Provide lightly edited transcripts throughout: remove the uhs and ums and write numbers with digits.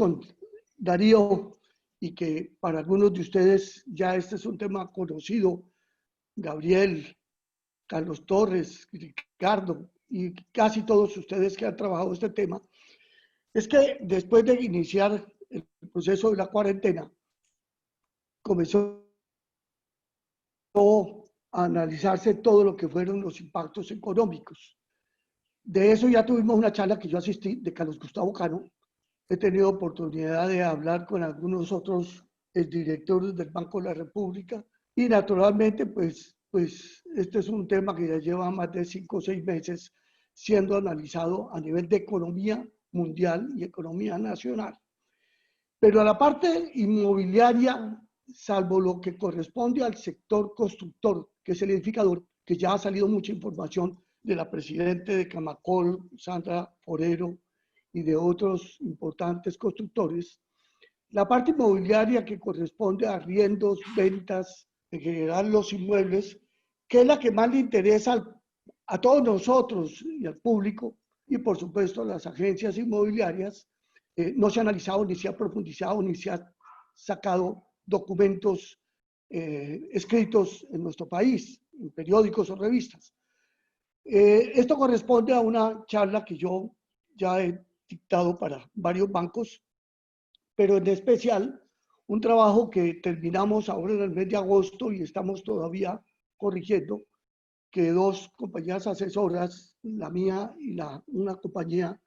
con Darío, y que para algunos de ustedes ya este es un tema conocido, Gabriel, Carlos Torres, Ricardo y casi todos ustedes que han trabajado este tema, es que después de iniciar el proceso de la cuarentena, comenzó a analizarse todo lo que fueron los impactos económicos. De eso ya tuvimos una charla que yo asistí de Carlos Gustavo Cano. He tenido oportunidad de hablar con algunos otros directores del Banco de la República y naturalmente pues este es un tema que ya lleva más de 5 o 6 meses siendo analizado a nivel de economía mundial y economía nacional. Pero a la parte inmobiliaria, salvo lo que corresponde al sector constructor, que es el edificador, que ya ha salido mucha información de la presidenta de Camacol, Sandra Forero, y de otros importantes constructores, la parte inmobiliaria que corresponde a arriendos, ventas, en general los inmuebles, que es la que más le interesa a todos nosotros y al público, y por supuesto a las agencias inmobiliarias, no se ha analizado, ni se ha profundizado, ni se ha sacado documentos escritos en nuestro país, en periódicos o revistas. Esto corresponde a una charla que yo ya he dictado para varios bancos, pero en especial un trabajo que terminamos ahora en el mes de agosto y estamos todavía corrigiendo, que 2 compañías asesoras, la mía y una compañía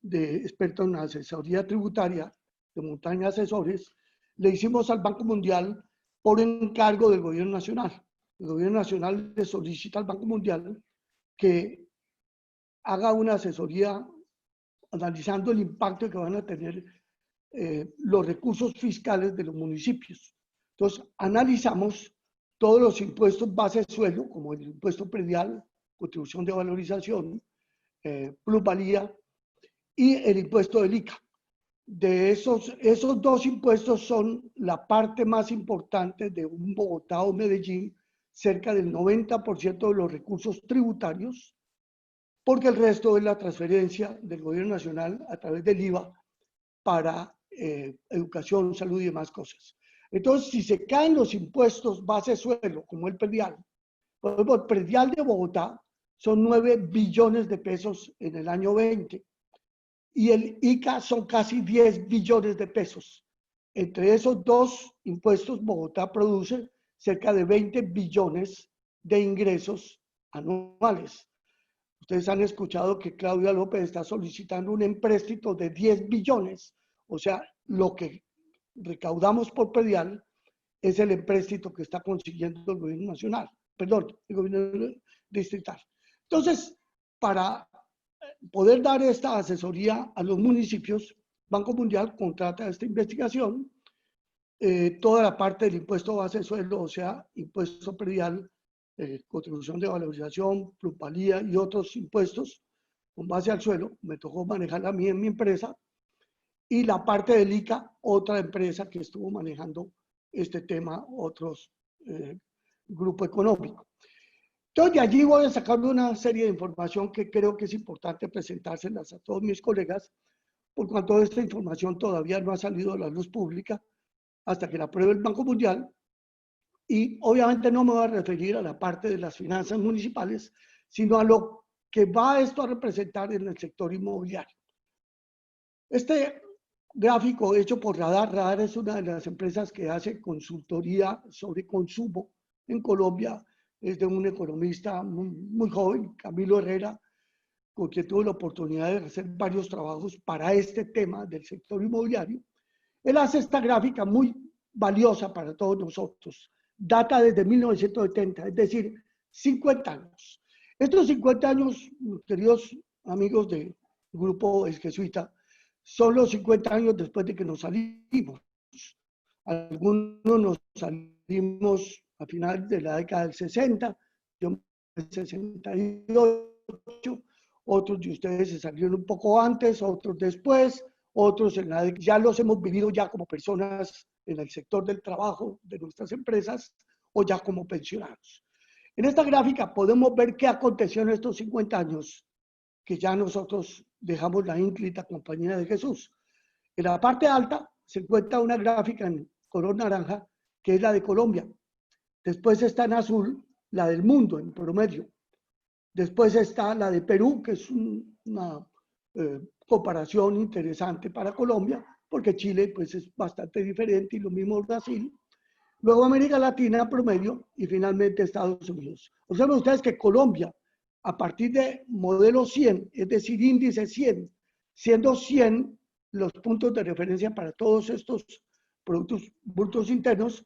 de expertos en asesoría tributaria de Montaña Asesores, le hicimos al Banco Mundial por encargo del Gobierno Nacional. El Gobierno Nacional le solicita al Banco Mundial que haga una asesoría analizando el impacto que van a tener los recursos fiscales de los municipios. Entonces, analizamos todos los impuestos base suelo, como el impuesto predial, contribución de valorización, plusvalía y el impuesto del ICA. De esos 2 impuestos son la parte más importante de un Bogotá o Medellín, cerca del 90% de los recursos tributarios, porque el resto es la transferencia del gobierno nacional a través del IVA para educación, salud y demás cosas. Entonces, si se caen los impuestos base suelo, como el predial, por ejemplo, el predial de Bogotá son 9 billones de pesos en el año 20 y el ICA son casi 10 billones de pesos. Entre esos 2 impuestos, Bogotá produce cerca de 20 billones de ingresos anuales. Ustedes han escuchado que Claudia López está solicitando un empréstito de 10 billones. O sea, lo que recaudamos por predial es el empréstito que está consiguiendo el gobierno nacional, perdón, el gobierno distrital. Entonces, para poder dar esta asesoría a los municipios, Banco Mundial contrata esta investigación, toda la parte del impuesto base de sueldo, o sea, impuesto predial, contribución de valorización, plusvalía y otros impuestos con base al suelo, me tocó manejarla a mí en mi empresa, y la parte del ICA, otra empresa que estuvo manejando este tema, otros grupo económico. Entonces, de allí voy a sacar una serie de información que creo que es importante presentárselas a todos mis colegas, por cuanto esta información todavía no ha salido a la luz pública hasta que la apruebe el Banco Mundial. Y obviamente no me voy a referir a la parte de las finanzas municipales, sino a lo que va esto a representar en el sector inmobiliario. Este gráfico hecho por Radar. Radar es una de las empresas que hace consultoría sobre consumo en Colombia. Es de un economista muy joven, Camilo Herrera, con quien tuve la oportunidad de hacer varios trabajos para este tema del sector inmobiliario. Él hace esta gráfica muy valiosa para todos nosotros. Data desde 1970, es decir, 50 años. Estos 50 años, queridos amigos del grupo El Jesuita, son los 50 años después de que nos salimos. Algunos nos salimos a finales de la década del 60, yo en el 68, otros de ustedes se salieron un poco antes, otros después, otros en la ya los hemos vivido ya como personas en el sector del trabajo de nuestras empresas o ya como pensionados. En esta gráfica podemos ver qué aconteció en estos 50 años que ya nosotros dejamos la ínclita compañía de Jesús. En la parte alta se encuentra una gráfica en color naranja, que es la de Colombia. Después está en azul la del mundo en promedio. Después está la de Perú, que es una comparación interesante para Colombia, porque Chile pues, es bastante diferente y lo mismo Brasil. Luego América Latina promedio y finalmente Estados Unidos. Observen ustedes que Colombia, a partir de modelo 100, es decir, índice 100, siendo 100 los puntos de referencia para todos estos productos brutos internos,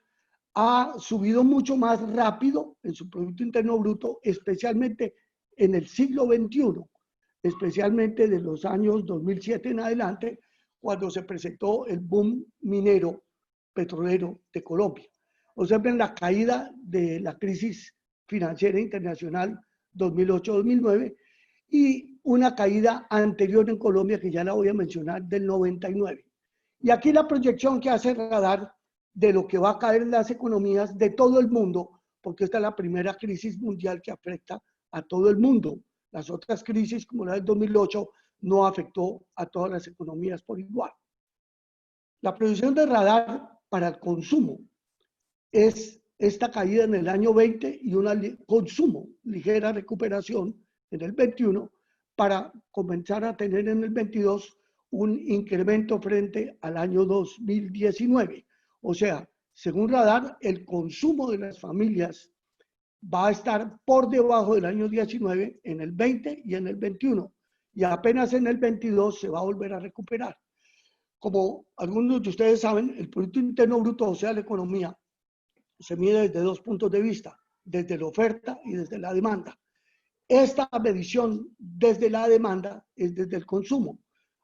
ha subido mucho más rápido en su Producto Interno Bruto, especialmente en el siglo XXI, especialmente de los años 2007 en adelante, cuando se presentó el boom minero petrolero de Colombia. Observen la caída de la crisis financiera internacional 2008-2009 y una caída anterior en Colombia, que ya la voy a mencionar, del 99. Y aquí la proyección que hace Radar de lo que va a caer en las economías de todo el mundo, porque esta es la primera crisis mundial que afecta a todo el mundo. Las otras crisis, como la del 2008, no afectó a todas las economías por igual. La proyección de Radar para el consumo es esta caída en el año 20 y un consumo, ligera recuperación en el 21, para comenzar a tener en el 22 un incremento frente al año 2019. O sea, según Radar, el consumo de las familias va a estar por debajo del año 19 en el 20 y en el 21. Y apenas en el 22 se va a volver a recuperar. Como algunos de ustedes saben, el Producto Interno Bruto, o sea, la economía, se mide desde dos puntos de vista, desde la oferta y desde la demanda. Esta medición desde la demanda es desde el consumo.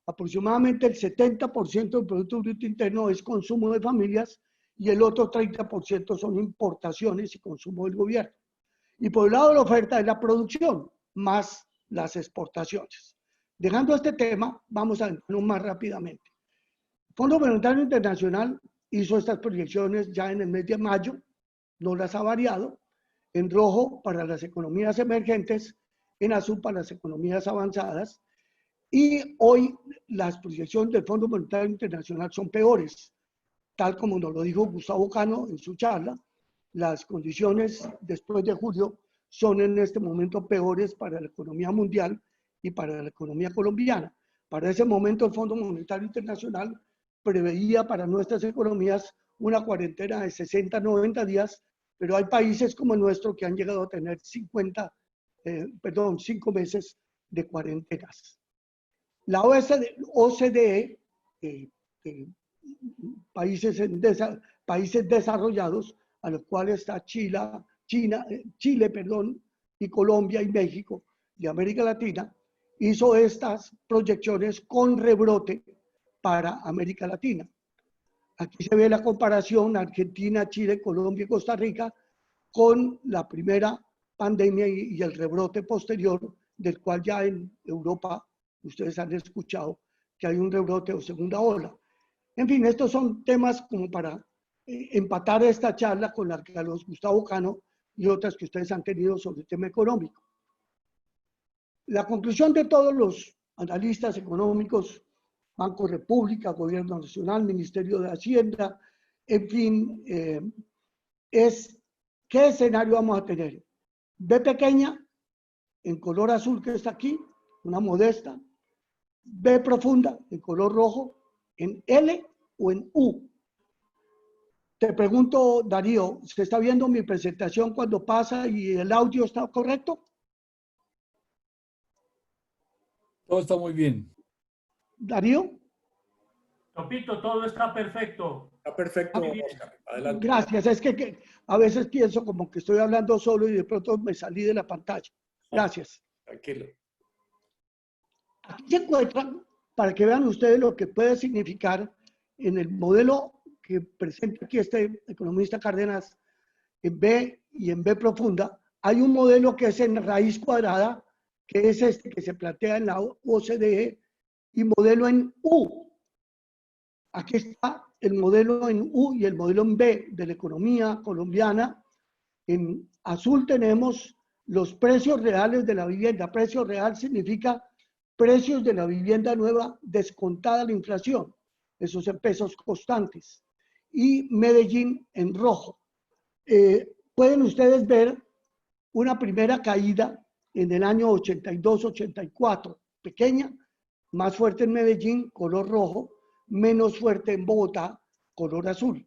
Aproximadamente el 70% del Producto Bruto Interno es consumo de familias y el otro 30% son importaciones y consumo del gobierno. Y por el lado de la oferta es la producción, más las exportaciones. Dejando este tema, vamos a verlo más rápidamente. El Fondo Monetario Internacional hizo estas proyecciones ya en el mes de mayo, no las ha variado, en rojo para las economías emergentes, en azul para las economías avanzadas, y hoy las proyecciones del Fondo Monetario Internacional son peores, tal como nos lo dijo Gustavo Cano en su charla. Las condiciones después de julio son en este momento peores para la economía mundial y para la economía colombiana. Para ese momento el Fondo Monetario Internacional preveía para nuestras economías una cuarentena de 60-90 días, pero hay países como el nuestro que han llegado a tener 5 meses de cuarentenas. La OCDE, países desarrollados, a los cuales está Chile, y Colombia y México de América Latina, hizo estas proyecciones con rebrote para América Latina. Aquí se ve la comparación Argentina, Chile, Colombia y Costa Rica con la primera pandemia y el rebrote posterior, del cual ya en Europa ustedes han escuchado que hay un rebrote o segunda ola. En fin, estos son temas como para empatar esta charla con la que Carlos Gustavo Cano y otras que ustedes han tenido sobre el tema económico. La conclusión de todos los analistas económicos, Banco República, Gobierno Nacional, Ministerio de Hacienda, en fin, es ¿qué escenario vamos a tener? B pequeña, en color azul que está aquí, una modesta. B profunda, en color rojo, en L o en U. Te pregunto, Darío, ¿se está viendo mi presentación cuando pasa y el audio está correcto? Todo está muy bien. Darío. Topito, todo está perfecto. Está perfecto, Oscar. Adelante. Gracias. Es que a veces pienso como que estoy hablando solo y de pronto me salí de la pantalla. Gracias. Tranquilo. Aquí se encuentran, para que vean ustedes lo que puede significar en el modelo que presenta aquí este economista Cárdenas, en B y en B profunda, hay un modelo que es en raíz cuadrada, que es este que se plantea en la OCDE, y modelo en U. Aquí está el modelo en U y el modelo en B de la economía colombiana. En azul tenemos los precios reales de la vivienda. Precio real significa precios de la vivienda nueva descontada la inflación. esos en pesos constantes, y Medellín en rojo. Pueden ustedes ver una primera caída en el año 82-84, pequeña, más fuerte en Medellín, color rojo, menos fuerte en Bogotá, color azul.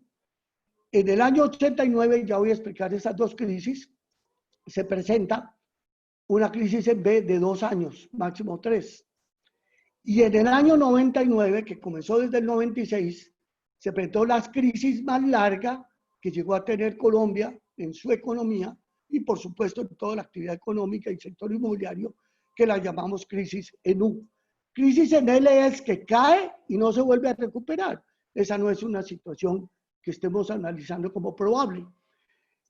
En el año 89, ya voy a explicar esas dos crisis, se presenta una crisis en B de 2 años, máximo 3. Y en el año 99, que comenzó desde el 96, se presentó la crisis más larga que llegó a tener Colombia en su economía y por supuesto en toda la actividad económica y sector inmobiliario, que la llamamos crisis en U. Crisis en L es que cae y no se vuelve a recuperar. Esa no es una situación que estemos analizando como probable.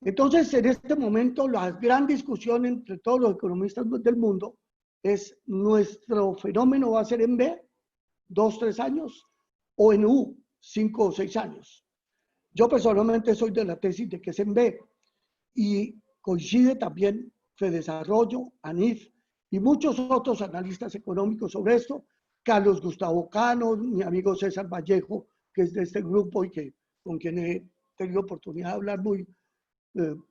Entonces, en este momento, la gran discusión entre todos los economistas del mundo es: ¿nuestro fenómeno va a ser en B, 2, 3 años, o en U, 5 o 6 años? Yo personalmente soy de la tesis de que es en B, y coincide también Fedesarrollo, ANIF y muchos otros analistas económicos sobre esto. Carlos Gustavo Cano, mi amigo César Vallejo, que es de este grupo y con quien he tenido oportunidad de hablar muy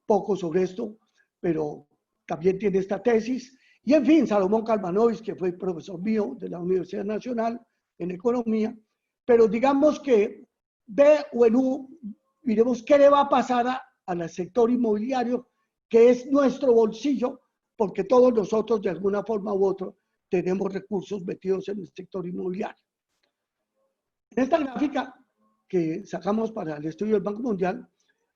poco sobre esto, pero también tiene esta tesis. Y en fin, Salomón Kalmanovich, que fue profesor mío de la Universidad Nacional en Economía. Pero digamos que B o en U, miremos qué le va a pasar al sector inmobiliario, que es nuestro bolsillo, porque todos nosotros de alguna forma u otra tenemos recursos metidos en el sector inmobiliario. En esta gráfica que sacamos para el estudio del Banco Mundial,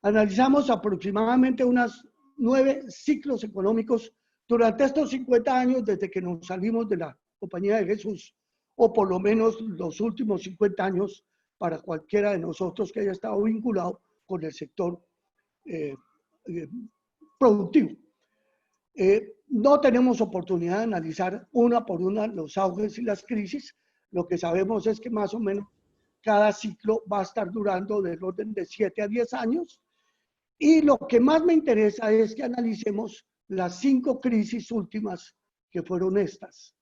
analizamos aproximadamente unos 9 ciclos económicos durante estos 50 años desde que nos salimos de la Compañía de Jesús, o por lo menos los últimos 50 años para cualquiera de nosotros que haya estado vinculado con el sector productivo. No tenemos oportunidad de analizar una por una los auges y las crisis. Lo que sabemos es que más o menos cada ciclo va a estar durando del orden de 7 a 10 años. Y lo que más me interesa es que analicemos las 5 crisis últimas que fueron estas.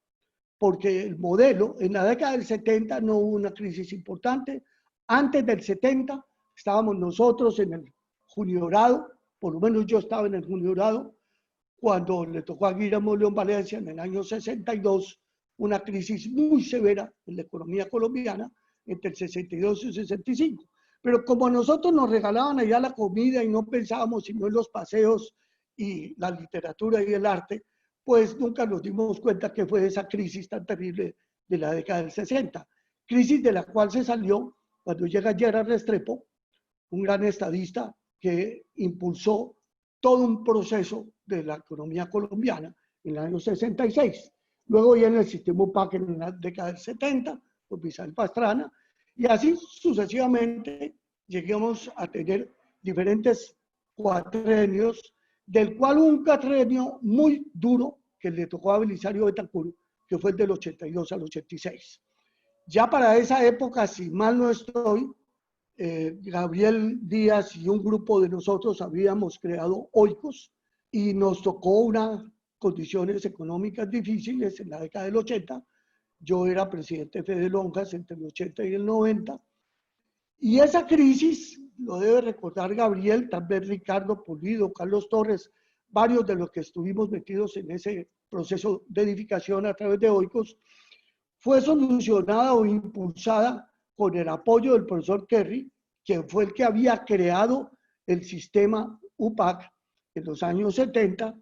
Porque el modelo, en la década del 70 no hubo una crisis importante. Antes del 70 estábamos nosotros en el juniorado, por lo menos yo estaba en el juniorado, cuando le tocó a Guillermo León Valencia en el año 62 una crisis muy severa en la economía colombiana entre el 62 y el 65. Pero como nosotros nos regalaban allá la comida y no pensábamos sino en los paseos y la literatura y el arte, pues nunca nos dimos cuenta que fue esa crisis tan terrible de la década del 60. Crisis de la cual se salió cuando llega Gerard Restrepo, un gran estadista que impulsó todo un proceso de la economía colombiana en el año 66. Luego viene el sistema UPAC en la década del 70, con Misael Pastrana, y así sucesivamente llegamos a tener diferentes cuatrenios, del cual un cuatrenio muy duro que le tocó a Belisario Betancur, que fue el del 82 al 86. Ya para esa época, si mal no estoy, Gabriel Díaz y un grupo de nosotros habíamos creado Oikos y nos tocó unas condiciones económicas difíciles en la década del 80. Yo era presidente de Fede Lonjas entre el 80 y el 90. Y esa crisis, lo debe recordar Gabriel, también Ricardo Pulido, Carlos Torres, varios de los que estuvimos metidos en ese proceso de edificación a través de Oikos, fue solucionada o impulsada con el apoyo del profesor Kerry, que fue el que había creado el sistema UPAC en los años 70.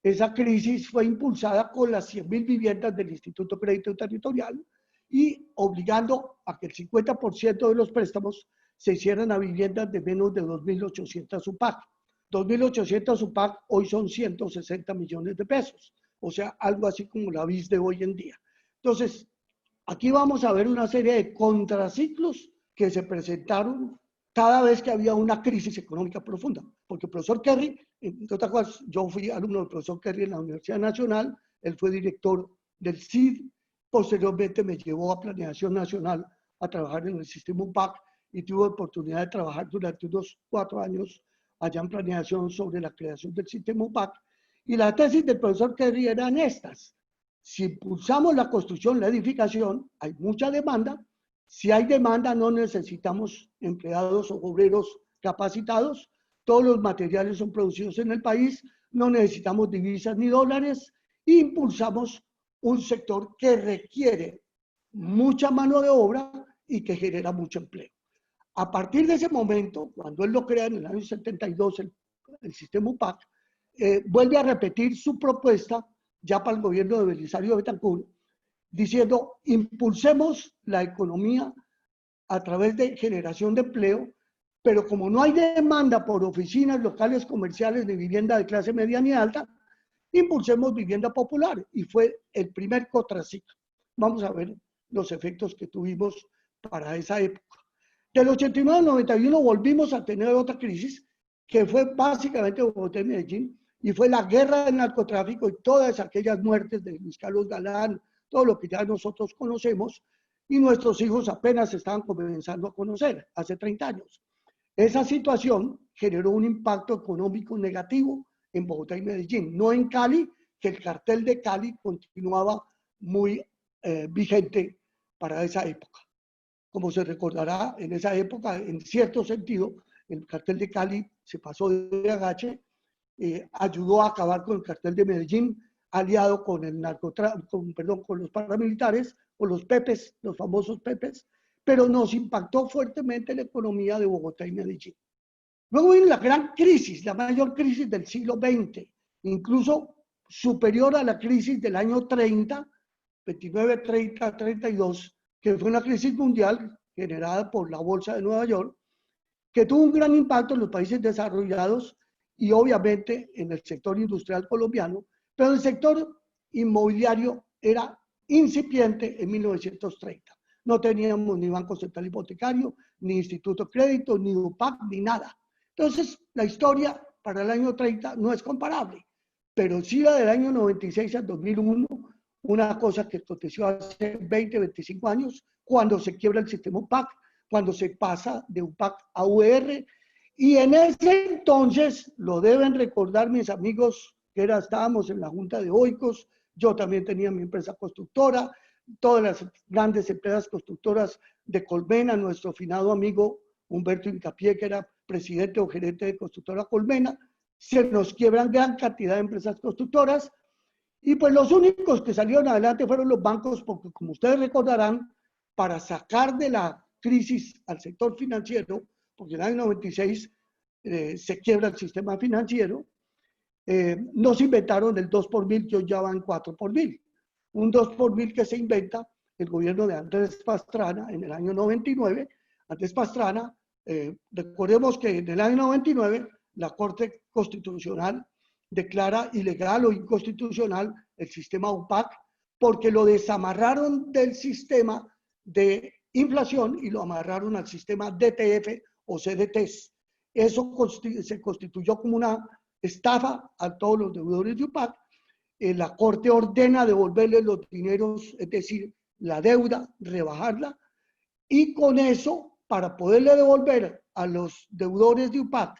Esa crisis fue impulsada con las 100.000 viviendas del Instituto Crédito Territorial y obligando a que el 50% de los préstamos se hicieran a viviendas de menos de 2.800 UPAC. 2.800 UPAC hoy son 160 millones de pesos, o sea, algo así como la BIS de hoy en día. Entonces, aquí vamos a ver una serie de contraciclos que se presentaron cada vez que había una crisis económica profunda. Porque el profesor Kerry, entre otras cosas, yo fui alumno del profesor Kerry en la Universidad Nacional, él fue director del CID, posteriormente me llevó a Planeación Nacional a trabajar en el sistema UPAC y tuve oportunidad de trabajar durante unos 4 años allá en Planeación sobre la creación del sistema UPAC. Y la tesis del profesor Kerry eran estas: si impulsamos la construcción, la edificación, hay mucha demanda, Si hay demanda, no necesitamos empleados o obreros capacitados. Todos los materiales son producidos en el país, no necesitamos divisas ni dólares. Impulsamos un sector que requiere mucha mano de obra y que genera mucho empleo. A partir de ese momento, cuando él lo crea en el año 72, el sistema UPAC, vuelve a repetir su propuesta ya para el gobierno de Belisario Betancur, diciendo, impulsemos la economía a través de generación de empleo, pero como no hay demanda por oficinas locales comerciales de vivienda de clase media ni alta, impulsemos vivienda popular, y fue el primer contraciclo. Vamos a ver los efectos que tuvimos para esa época. Del 89 al 91 volvimos a tener otra crisis, que fue básicamente Bogotá y Medellín, y fue la guerra del narcotráfico y todas aquellas muertes de Luis Carlos Galán, todo lo que ya nosotros conocemos, y nuestros hijos apenas estaban comenzando a conocer, hace 30 años. Esa situación generó un impacto económico negativo en Bogotá y Medellín, no en Cali, que el cartel de Cali continuaba muy vigente para esa época. Como se recordará, en esa época, en cierto sentido, el cartel de Cali se pasó de agache, ayudó a acabar con el cartel de Medellín, aliado con el con los paramilitares, o los pepes, los famosos pepes, pero nos impactó fuertemente la economía de Bogotá y Medellín. Luego vino la gran crisis, la mayor crisis del siglo XX, incluso superior a la crisis del año 30, 29, 30, 32, que fue una crisis mundial generada por la Bolsa de Nueva York, que tuvo un gran impacto en los países desarrollados y obviamente en el sector industrial colombiano, pero el sector inmobiliario era incipiente en 1930. No teníamos ni Banco Central Hipotecario, ni Instituto de Crédito, ni UPAC, ni nada. Entonces, la historia para el año 30 no es comparable, pero sí la del año 96 al 2001, una cosa que aconteció hace 20, 25 años, cuando se quiebra el sistema UPAC, cuando se pasa de UPAC a UR, y en ese entonces, lo deben recordar mis amigos, que estábamos en la Junta de Oicos, yo también tenía mi empresa constructora, todas las grandes empresas constructoras de Colmena, nuestro finado amigo Humberto Incapié, que era presidente o gerente de constructora Colmena, se nos quiebran gran cantidad de empresas constructoras, y pues los únicos que salieron adelante fueron los bancos, porque como ustedes recordarán, para sacar de la crisis al sector financiero, porque en el año 96 se quiebra el sistema financiero, nos inventaron el 2 por mil, que hoy ya van 4 por mil. Un 2 por mil que se inventa el gobierno de Andrés Pastrana en el año 99. Andrés Pastrana, recordemos que en el año 99 la Corte Constitucional declara ilegal o inconstitucional el sistema UPAC porque lo desamarraron del sistema de inflación y lo amarraron al sistema DTF o CDTs. Eso se constituyó como una estafa a todos los deudores de UPAC. La Corte ordena devolverle los dineros, es decir, la deuda, rebajarla, y con eso, para poderle devolver a los deudores de UPAC,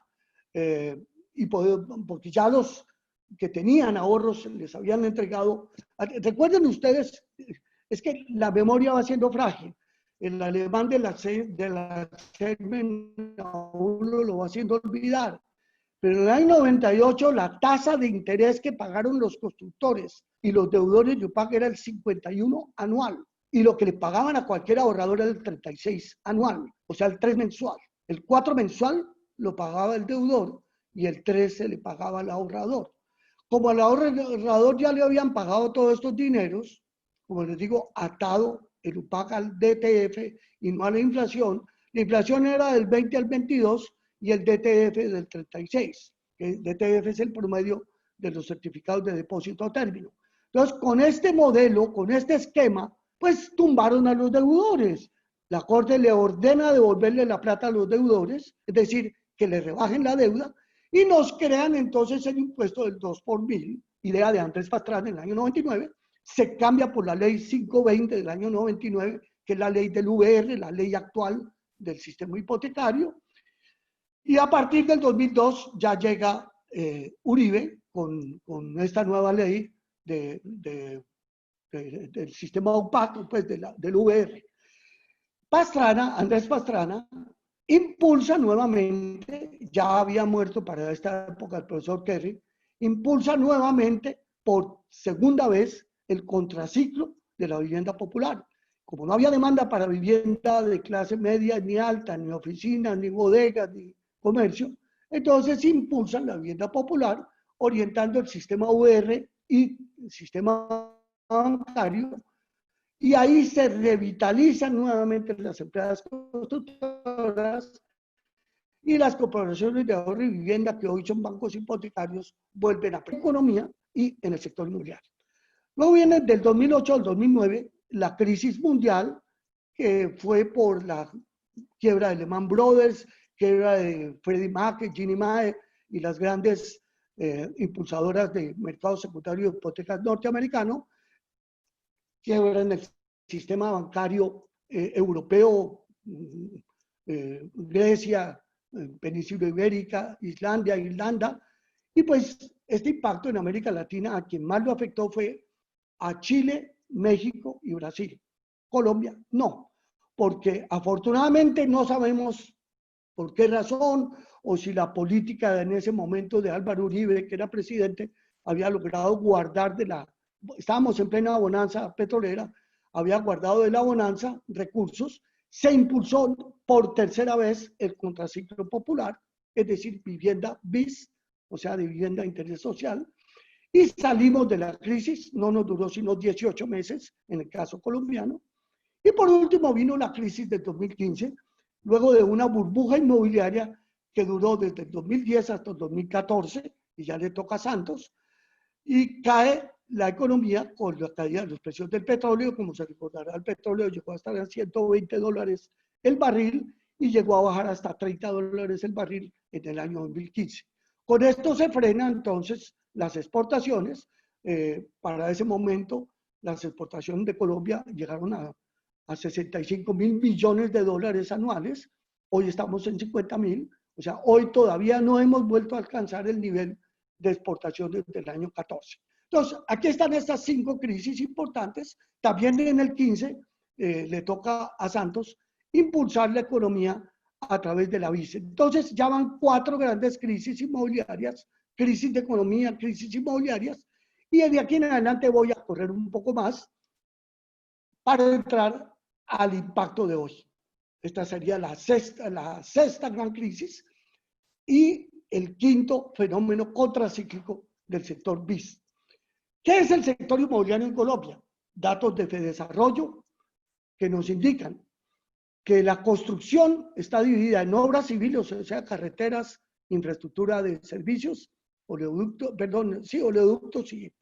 porque ya los que tenían ahorros les habían entregado. Recuerden ustedes, es que la memoria va siendo frágil. El alemán de la Sherman a uno lo va haciendo olvidar. Pero en el año 98 la tasa de interés que pagaron los constructores y los deudores de UPAC era el 51 anual. Y lo que le pagaban a cualquier ahorrador era el 36 anual, o sea, el 3 mensual. El 4 mensual lo pagaba el deudor y el 3 se le pagaba al ahorrador. Como al ahorrador ya le habían pagado todos estos dineros, como les digo, atado el UPAC al DTF y no a la inflación era del 20 al 22 y el DTF del 36. El DTF es el promedio de los certificados de depósito a término. Entonces, con este modelo, con este esquema, pues tumbaron a los deudores. La Corte le ordena devolverle la plata a los deudores, es decir, que le rebajen la deuda, y nos crean entonces el impuesto del 2 por mil, idea de Andrés Pastrana en el año 99, se cambia por la ley 520 del año 99, que es la ley del VR, la ley actual del sistema hipotecario, y a partir del 2002 ya llega Uribe con esta nueva ley del sistema UPAC, pues del VR. Andrés Pastrana, impulsa nuevamente, ya había muerto para esta época el profesor Kerry, impulsa nuevamente por segunda vez el contraciclo de la vivienda popular. Como no había demanda para vivienda de clase media ni alta, ni oficinas, ni bodegas, ni comercio, entonces impulsan la vivienda popular orientando el sistema UR y el sistema bancario, y ahí se revitalizan nuevamente las empresas constructoras y las corporaciones de ahorro y vivienda, que hoy son bancos hipotecarios, vuelven a la economía y en el sector inmobiliario. Luego viene del 2008 al 2009 la crisis mundial, que fue por la quiebra de Lehman Brothers, quiebra de Freddie Mac, Ginnie Mae y las grandes impulsadoras de mercado secundario de hipotecas norteamericano, quiebra en el sistema bancario europeo, Grecia, Península Ibérica, Islandia, Irlanda, y pues este impacto en América Latina a quien más lo afectó fue a Chile, México y Brasil. Colombia no, porque afortunadamente no sabemos por qué razón o si la política en ese momento de Álvaro Uribe, que era presidente, había logrado guardar estábamos en plena bonanza petrolera, había guardado de la bonanza recursos, se impulsó por tercera vez el contraciclo popular, es decir, vivienda bis, o sea, de vivienda de interés social, y salimos de la crisis, no nos duró sino 18 meses en el caso colombiano, y por último vino la crisis del 2015, luego de una burbuja inmobiliaria que duró desde el 2010 hasta el 2014, y ya le toca a Santos, y cae la economía con la caída de los precios del petróleo. Como se recordará, el petróleo llegó a estar a $120 el barril y llegó a bajar hasta $30 el barril en el año 2015. Con esto se frenan entonces las exportaciones. Para ese momento, las exportaciones de Colombia llegaron a 65.000 millones de dólares anuales. Hoy estamos en 50.000. O sea, hoy todavía no hemos vuelto a alcanzar el nivel de exportaciones del año 14. Entonces, aquí están estas 5 crisis importantes. También en el 15 le toca a Santos impulsar la economía a través de la BIS. Entonces, ya van 4 grandes crisis inmobiliarias, crisis de economía, crisis inmobiliarias, y de aquí en adelante voy a correr un poco más para entrar al impacto de hoy. Esta sería la sexta gran crisis y el quinto fenómeno contracíclico del sector BIS. ¿Qué es el sector inmobiliario en Colombia? Datos de Fedesarrollo que nos indican que la construcción está dividida en obras civiles, o sea, carreteras, infraestructura de servicios, oleoductos y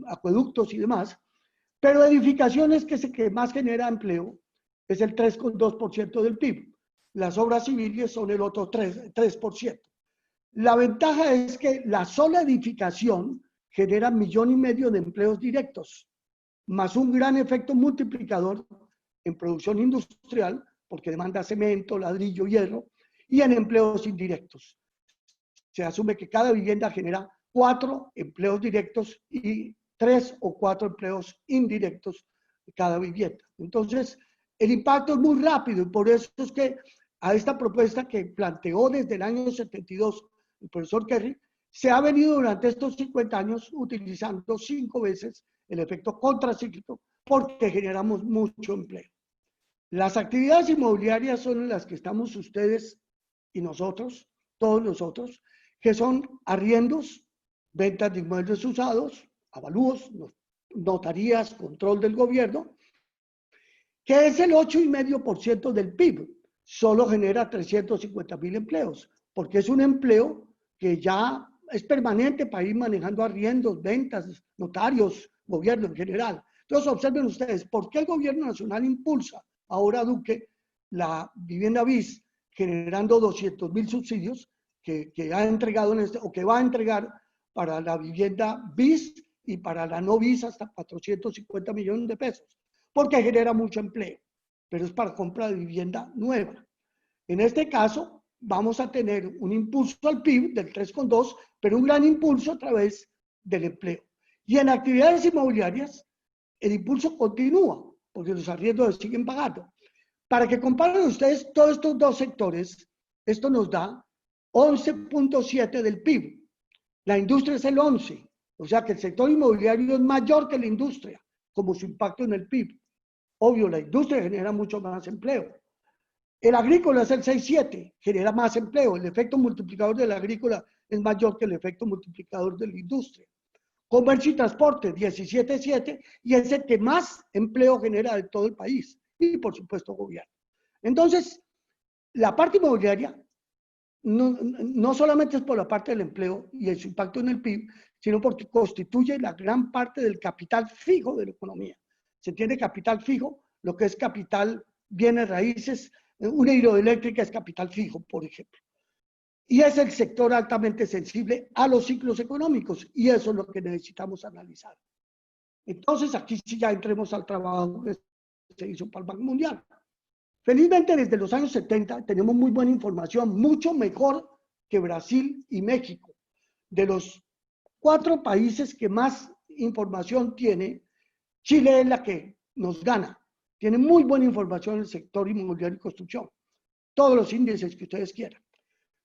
acueductos y demás, pero edificaciones que más genera empleo es el 3,2% del PIB. Las obras civiles son el otro 3%. La ventaja es que la sola edificación genera 1,5 millones de empleos directos, más un gran efecto multiplicador en producción industrial, porque demanda cemento, ladrillo, hierro, y en empleos indirectos. Se asume que cada vivienda genera 4 empleos directos y 3 o 4 empleos indirectos de cada vivienda. Entonces, el impacto es muy rápido y por eso es que a esta propuesta que planteó desde el año 72 el profesor Kerry, se ha venido durante estos 50 años utilizando 5 veces el efecto contracíclico porque generamos mucho empleo. Las actividades inmobiliarias son en las que estamos ustedes y nosotros, todos nosotros, que son arriendos, ventas de inmuebles usados, avalúos, notarías, control del gobierno, que es el 8,5% del PIB. Solo genera 350.000 empleos, porque es un empleo que ya es permanente para ir manejando arriendos, ventas, notarios, gobierno en general. Entonces, observen ustedes, ¿por qué el gobierno nacional impulsa ahora Duque la vivienda BIS, generando 200.000 subsidios que ha entregado o que va a entregar para la vivienda BIS y para la no BIS hasta 450 millones de pesos? Porque genera mucho empleo, pero es para compra de vivienda nueva. En este caso, vamos a tener un impulso al PIB del 3,2, pero un gran impulso a través del empleo. Y en actividades inmobiliarias, el impulso continúa, porque los arriendos siguen pagando. Para que comparen ustedes todos estos dos sectores, esto nos da 11.7 del PIB. La industria es el 11, o sea que el sector inmobiliario es mayor que la industria, como su impacto en el PIB. Obvio, la industria genera mucho más empleo. El agrícola es el 6.7, genera más empleo. El efecto multiplicador del agrícola es mayor que el efecto multiplicador de la industria. Comercio y transporte, 17.7, y es el que más empleo genera de todo el país. Y por supuesto gobierno. Entonces, la parte inmobiliaria no solamente es por la parte del empleo y su impacto en el PIB, sino porque constituye la gran parte del capital fijo de la economía. Se entiende capital fijo, lo que es capital, bienes raíces, una hidroeléctrica es capital fijo, por ejemplo. Y es el sector altamente sensible a los ciclos económicos, y eso es lo que necesitamos analizar. Entonces, aquí sí ya entremos al trabajo que se hizo para el Banco Mundial. Felizmente, desde los años 70 tenemos muy buena información, mucho mejor que Brasil y México. De los 4 países que más información tiene, Chile es la que nos gana. Tiene muy buena información en el sector inmobiliario y construcción. Todos los índices que ustedes quieran.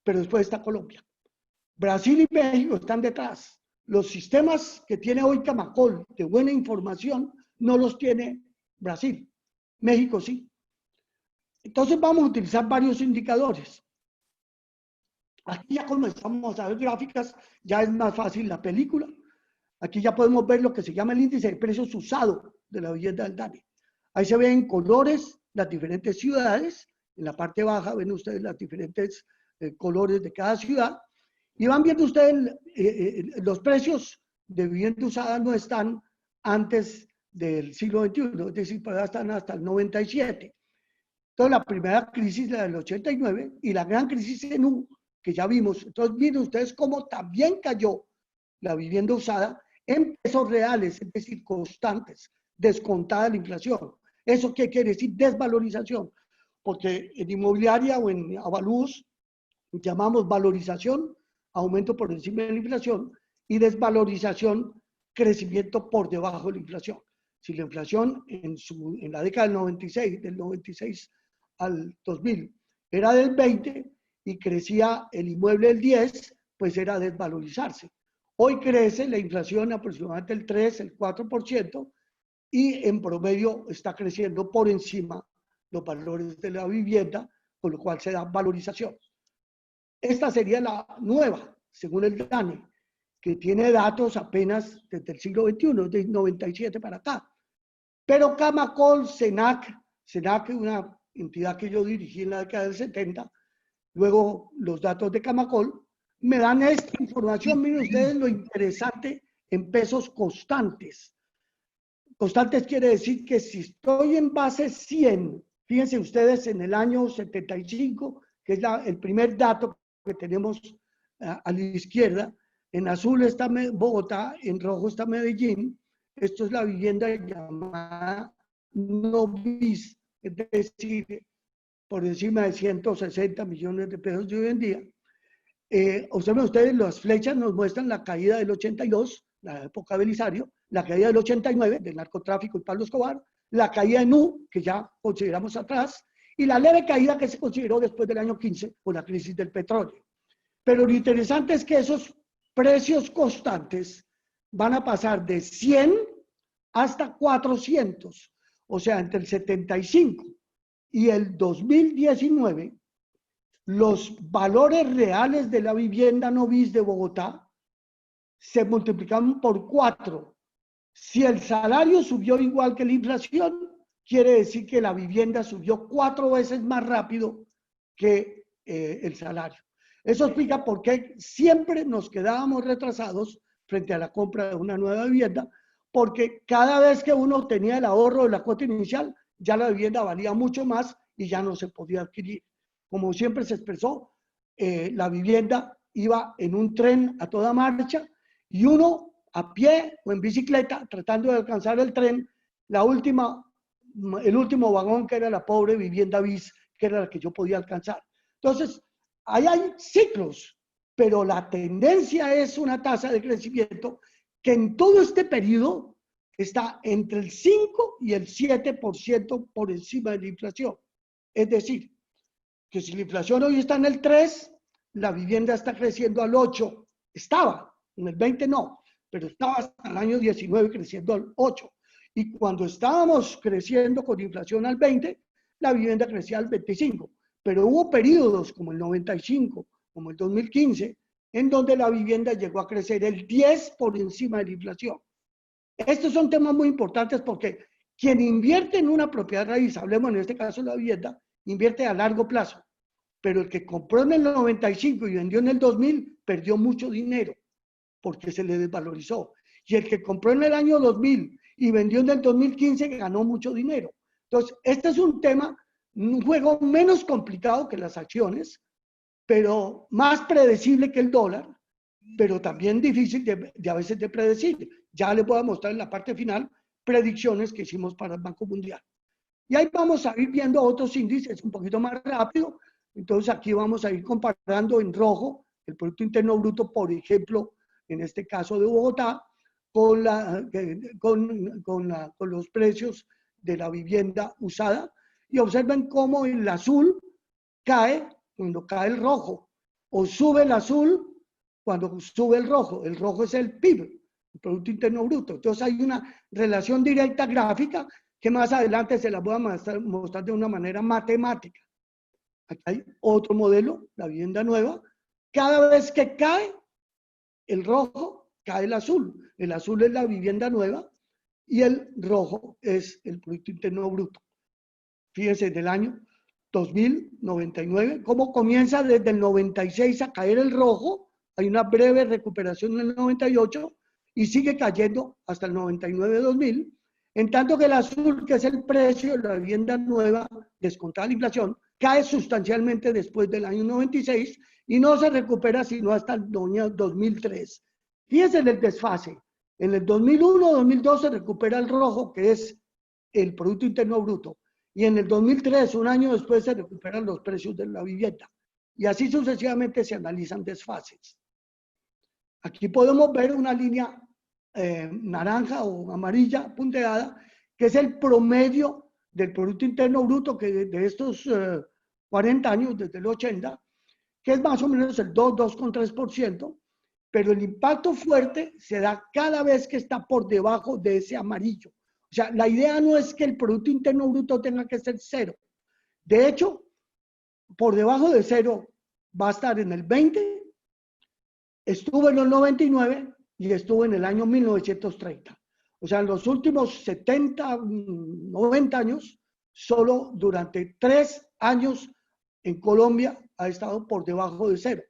Pero después está Colombia. Brasil y México están detrás. Los sistemas que tiene hoy Camacol de buena información no los tiene Brasil. México sí. Entonces vamos a utilizar varios indicadores. Aquí ya comenzamos a ver gráficas, ya es más fácil la película. Aquí ya podemos ver lo que se llama el índice de precios usado de la vivienda del DANE. Ahí se ven en colores las diferentes ciudades. En la parte baja ven ustedes las diferentes colores de cada ciudad. Y van viendo ustedes los precios de vivienda usada no están antes del siglo XXI, es decir, están hasta el 97. Entonces, la primera crisis, la del 89, y la gran crisis en U, que ya vimos. Entonces, miren ustedes cómo también cayó la vivienda usada en pesos reales, es decir, constantes, descontada la inflación. ¿Eso qué quiere decir? Desvalorización. Porque en inmobiliaria o en avalúos llamamos valorización, aumento por encima de la inflación, y desvalorización, crecimiento por debajo de la inflación. Si la inflación en la década del 96 al 2000 era del 20 y crecía el inmueble el 10, pues era desvalorizarse. Hoy crece la inflación aproximadamente el 3, el 4%, y en promedio está creciendo por encima los valores de la vivienda, con lo cual se da valorización. Esta sería la nueva, según el DANE, que tiene datos apenas desde el siglo XXI, desde 97 para acá. Pero Camacol, SENAC, una entidad que yo dirigí en la década del 70, luego los datos de Camacol, me dan esta información. Miren ustedes lo interesante en pesos constantes. Constantes quiere decir que si estoy en base 100, fíjense ustedes en el año 75, que es el primer dato que tenemos a la izquierda, en azul está Bogotá, en rojo está Medellín. Esto es la vivienda llamada no bis, es decir, por encima de 160 millones de pesos de hoy en día. Observen ustedes, las flechas nos muestran la caída del 82, la época Belisario, la caída del 89, del narcotráfico y Pablo Escobar, la caída en U, que ya consideramos atrás, y la leve caída que se consideró después del año 15 por la crisis del petróleo. Pero lo interesante es que esos precios constantes van a pasar de 100 hasta 400. O sea, entre el 75 y el 2019, los valores reales de la vivienda no bis de Bogotá se multiplicaron por 4. Si el salario subió igual que la inflación, quiere decir que la vivienda subió 4 veces más rápido que el salario. Eso explica por qué siempre nos quedábamos retrasados frente a la compra de una nueva vivienda, porque cada vez que uno tenía el ahorro de la cuota inicial, ya la vivienda valía mucho más y ya no se podía adquirir. Como siempre se expresó, la vivienda iba en un tren a toda marcha y uno a pie o en bicicleta tratando de alcanzar el tren, el último vagón, que era la pobre vivienda bis, que era la que yo podía alcanzar. Entonces, ahí hay ciclos, pero la tendencia es una tasa de crecimiento que en todo este periodo está entre el 5 y el 7% por encima de la inflación. Es decir, que si la inflación hoy está en el 3, la vivienda está creciendo al 8. Estaba, en el 20 no, pero estaba hasta el año 19 creciendo al 8. Y cuando estábamos creciendo con inflación al 20, la vivienda crecía al 25. Pero hubo periodos como el 95, como el 2015, en donde la vivienda llegó a crecer el 10 por encima de la inflación. Estos son temas muy importantes porque quien invierte en una propiedad raíz, hablemos en este caso de la vivienda, invierte a largo plazo. Pero el que compró en el 95 y vendió en el 2000, perdió mucho dinero porque se le desvalorizó. Y el que compró en el año 2000 y vendió en el 2015, ganó mucho dinero. Entonces, este es un tema, un juego menos complicado que las acciones, pero más predecible que el dólar, pero también difícil de a veces de predecir. Ya les voy a mostrar en la parte final predicciones que hicimos para el Banco Mundial. Y ahí vamos a ir viendo otros índices un poquito más rápido. Entonces aquí vamos a ir comparando en rojo el Producto Interno Bruto, por ejemplo, en este caso de Bogotá, con los precios de la vivienda usada. Y observen cómo el azul cae cuando cae el rojo, o sube el azul cuando sube el rojo. El rojo es el PIB, el Producto Interno Bruto. Entonces hay una relación directa gráfica que más adelante se la voy a mostrar de una manera matemática. Aquí hay otro modelo, la vivienda nueva. Cada vez que cae el rojo, cae el azul. El azul es la vivienda nueva y el rojo es el Producto Interno Bruto. Fíjense, del año 2099, cómo comienza desde el 96 a caer el rojo. Hay una breve recuperación en el 98 y sigue cayendo hasta el 99-2000. En tanto que el azul, que es el precio de la vivienda nueva descontada la inflación, cae sustancialmente después del año 96 y no se recupera sino hasta el año 2003. Fíjense en el desfase. En el 2001-2002 se recupera el rojo, que es el Producto Interno Bruto. Y en el 2003, un año después, se recuperan los precios de la vivienda. Y así sucesivamente se analizan desfases. Aquí podemos ver una línea naranja o amarilla punteada, que es el promedio del Producto Interno Bruto que de estos 40 años, desde el 80, que es más o menos el 2,3%, pero el impacto fuerte se da cada vez que está por debajo de ese amarillo. O sea, la idea no es que el Producto Interno Bruto tenga que ser cero. De hecho, por debajo de cero va a estar en el 20, estuvo en los 99 y estuvo en el año 1930. O sea, en los últimos 70, 90 años, solo durante 3 años en Colombia ha estado por debajo de cero.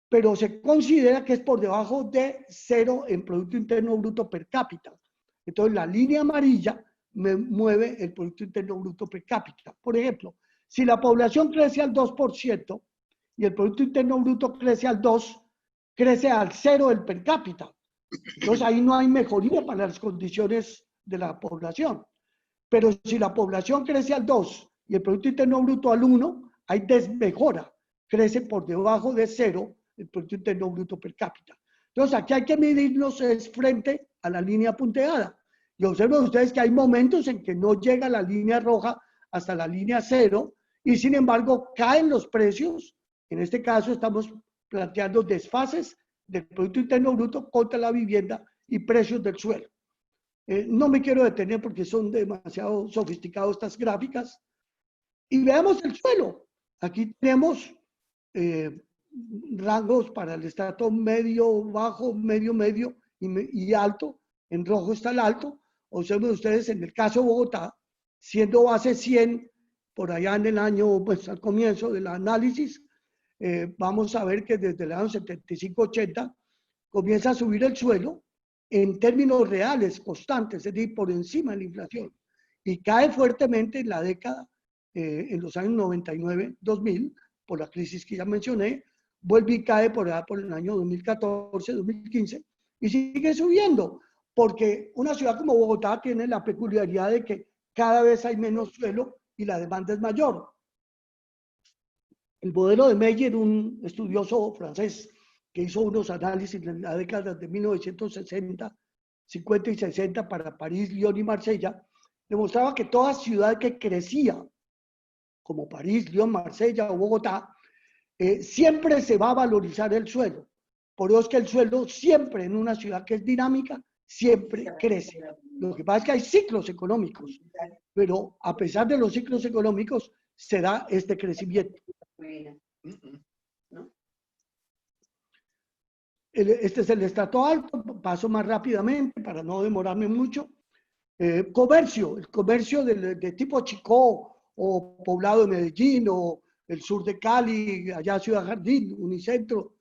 Pero se considera que es por debajo de cero en Producto Interno Bruto per cápita. Entonces, la línea amarilla me mueve el Producto Interno Bruto per cápita. Por ejemplo, si la población crece al 2% y el Producto Interno Bruto crece al 2%, crece al 0 el per cápita. Entonces, ahí no hay mejoría para las condiciones de la población. Pero si la población crece al 2 y el Producto Interno Bruto al 1, hay desmejora. Crece por debajo de 0 el Producto Interno Bruto per cápita. Entonces, aquí hay que medirnos es frente a la línea punteada. Y observen ustedes que hay momentos en que no llega la línea roja hasta la línea 0 y sin embargo caen los precios. En este caso estamos planteando desfases del Producto Interno Bruto contra la vivienda y precios del suelo. No me quiero detener porque son demasiado sofisticados estas gráficas. Y veamos el suelo. Aquí tenemos rangos para el estrato medio, bajo, medio y alto. En rojo está el alto. Observen ustedes en el caso de Bogotá, siendo base 100, por allá en el año, pues al comienzo del análisis, vamos a ver que desde el año 75-80 comienza a subir el suelo en términos reales, constantes, es decir, por encima de la inflación. Y cae fuertemente en la década, en los años 99-2000, por la crisis que ya mencioné, vuelve y cae por allá por el año 2014-2015 y sigue subiendo, porque una ciudad como Bogotá tiene la peculiaridad de que cada vez hay menos suelo y la demanda es mayor. El modelo de Meyer, un estudioso francés que hizo unos análisis en la década de 1960, 50 y 60 para París, Lyon y Marsella, demostraba que toda ciudad que crecía como París, Lyon, Marsella o Bogotá, siempre se va a valorizar el suelo. Por eso es que el suelo siempre en una ciudad que es dinámica, siempre crece. Lo que pasa es que hay ciclos económicos, pero a pesar de los ciclos económicos, se da este crecimiento. Este es el estrato alto, paso más rápidamente para no demorarme mucho. Comercio, el comercio de tipo Chicó o Poblado de Medellín o el sur de Cali, allá Ciudad Jardín, Unicentro,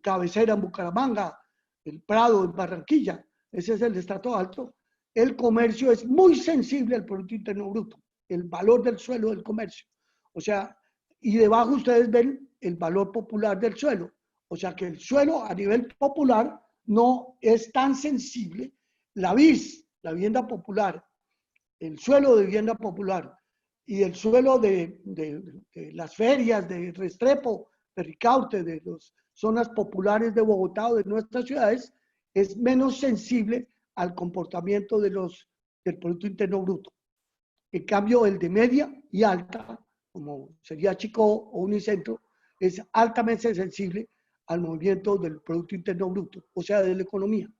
Cabecera en Bucaramanga, el Prado en Barranquilla, ese es el estrato alto. El comercio es muy sensible al Producto Interno Bruto, el valor del suelo del comercio. O sea, y debajo ustedes ven el valor popular del suelo. O sea que el suelo a nivel popular no es tan sensible. La BIS, la vivienda popular, el suelo de vivienda popular y el suelo de las ferias, de Restrepo, de Ricaurte, de las zonas populares de Bogotá o de nuestras ciudades, es menos sensible al comportamiento del Producto Interno Bruto. En cambio, el de media y alta, como sería Chicó o Unicentro, es altamente sensible al movimiento del Producto Interno Bruto, o sea, de la economía.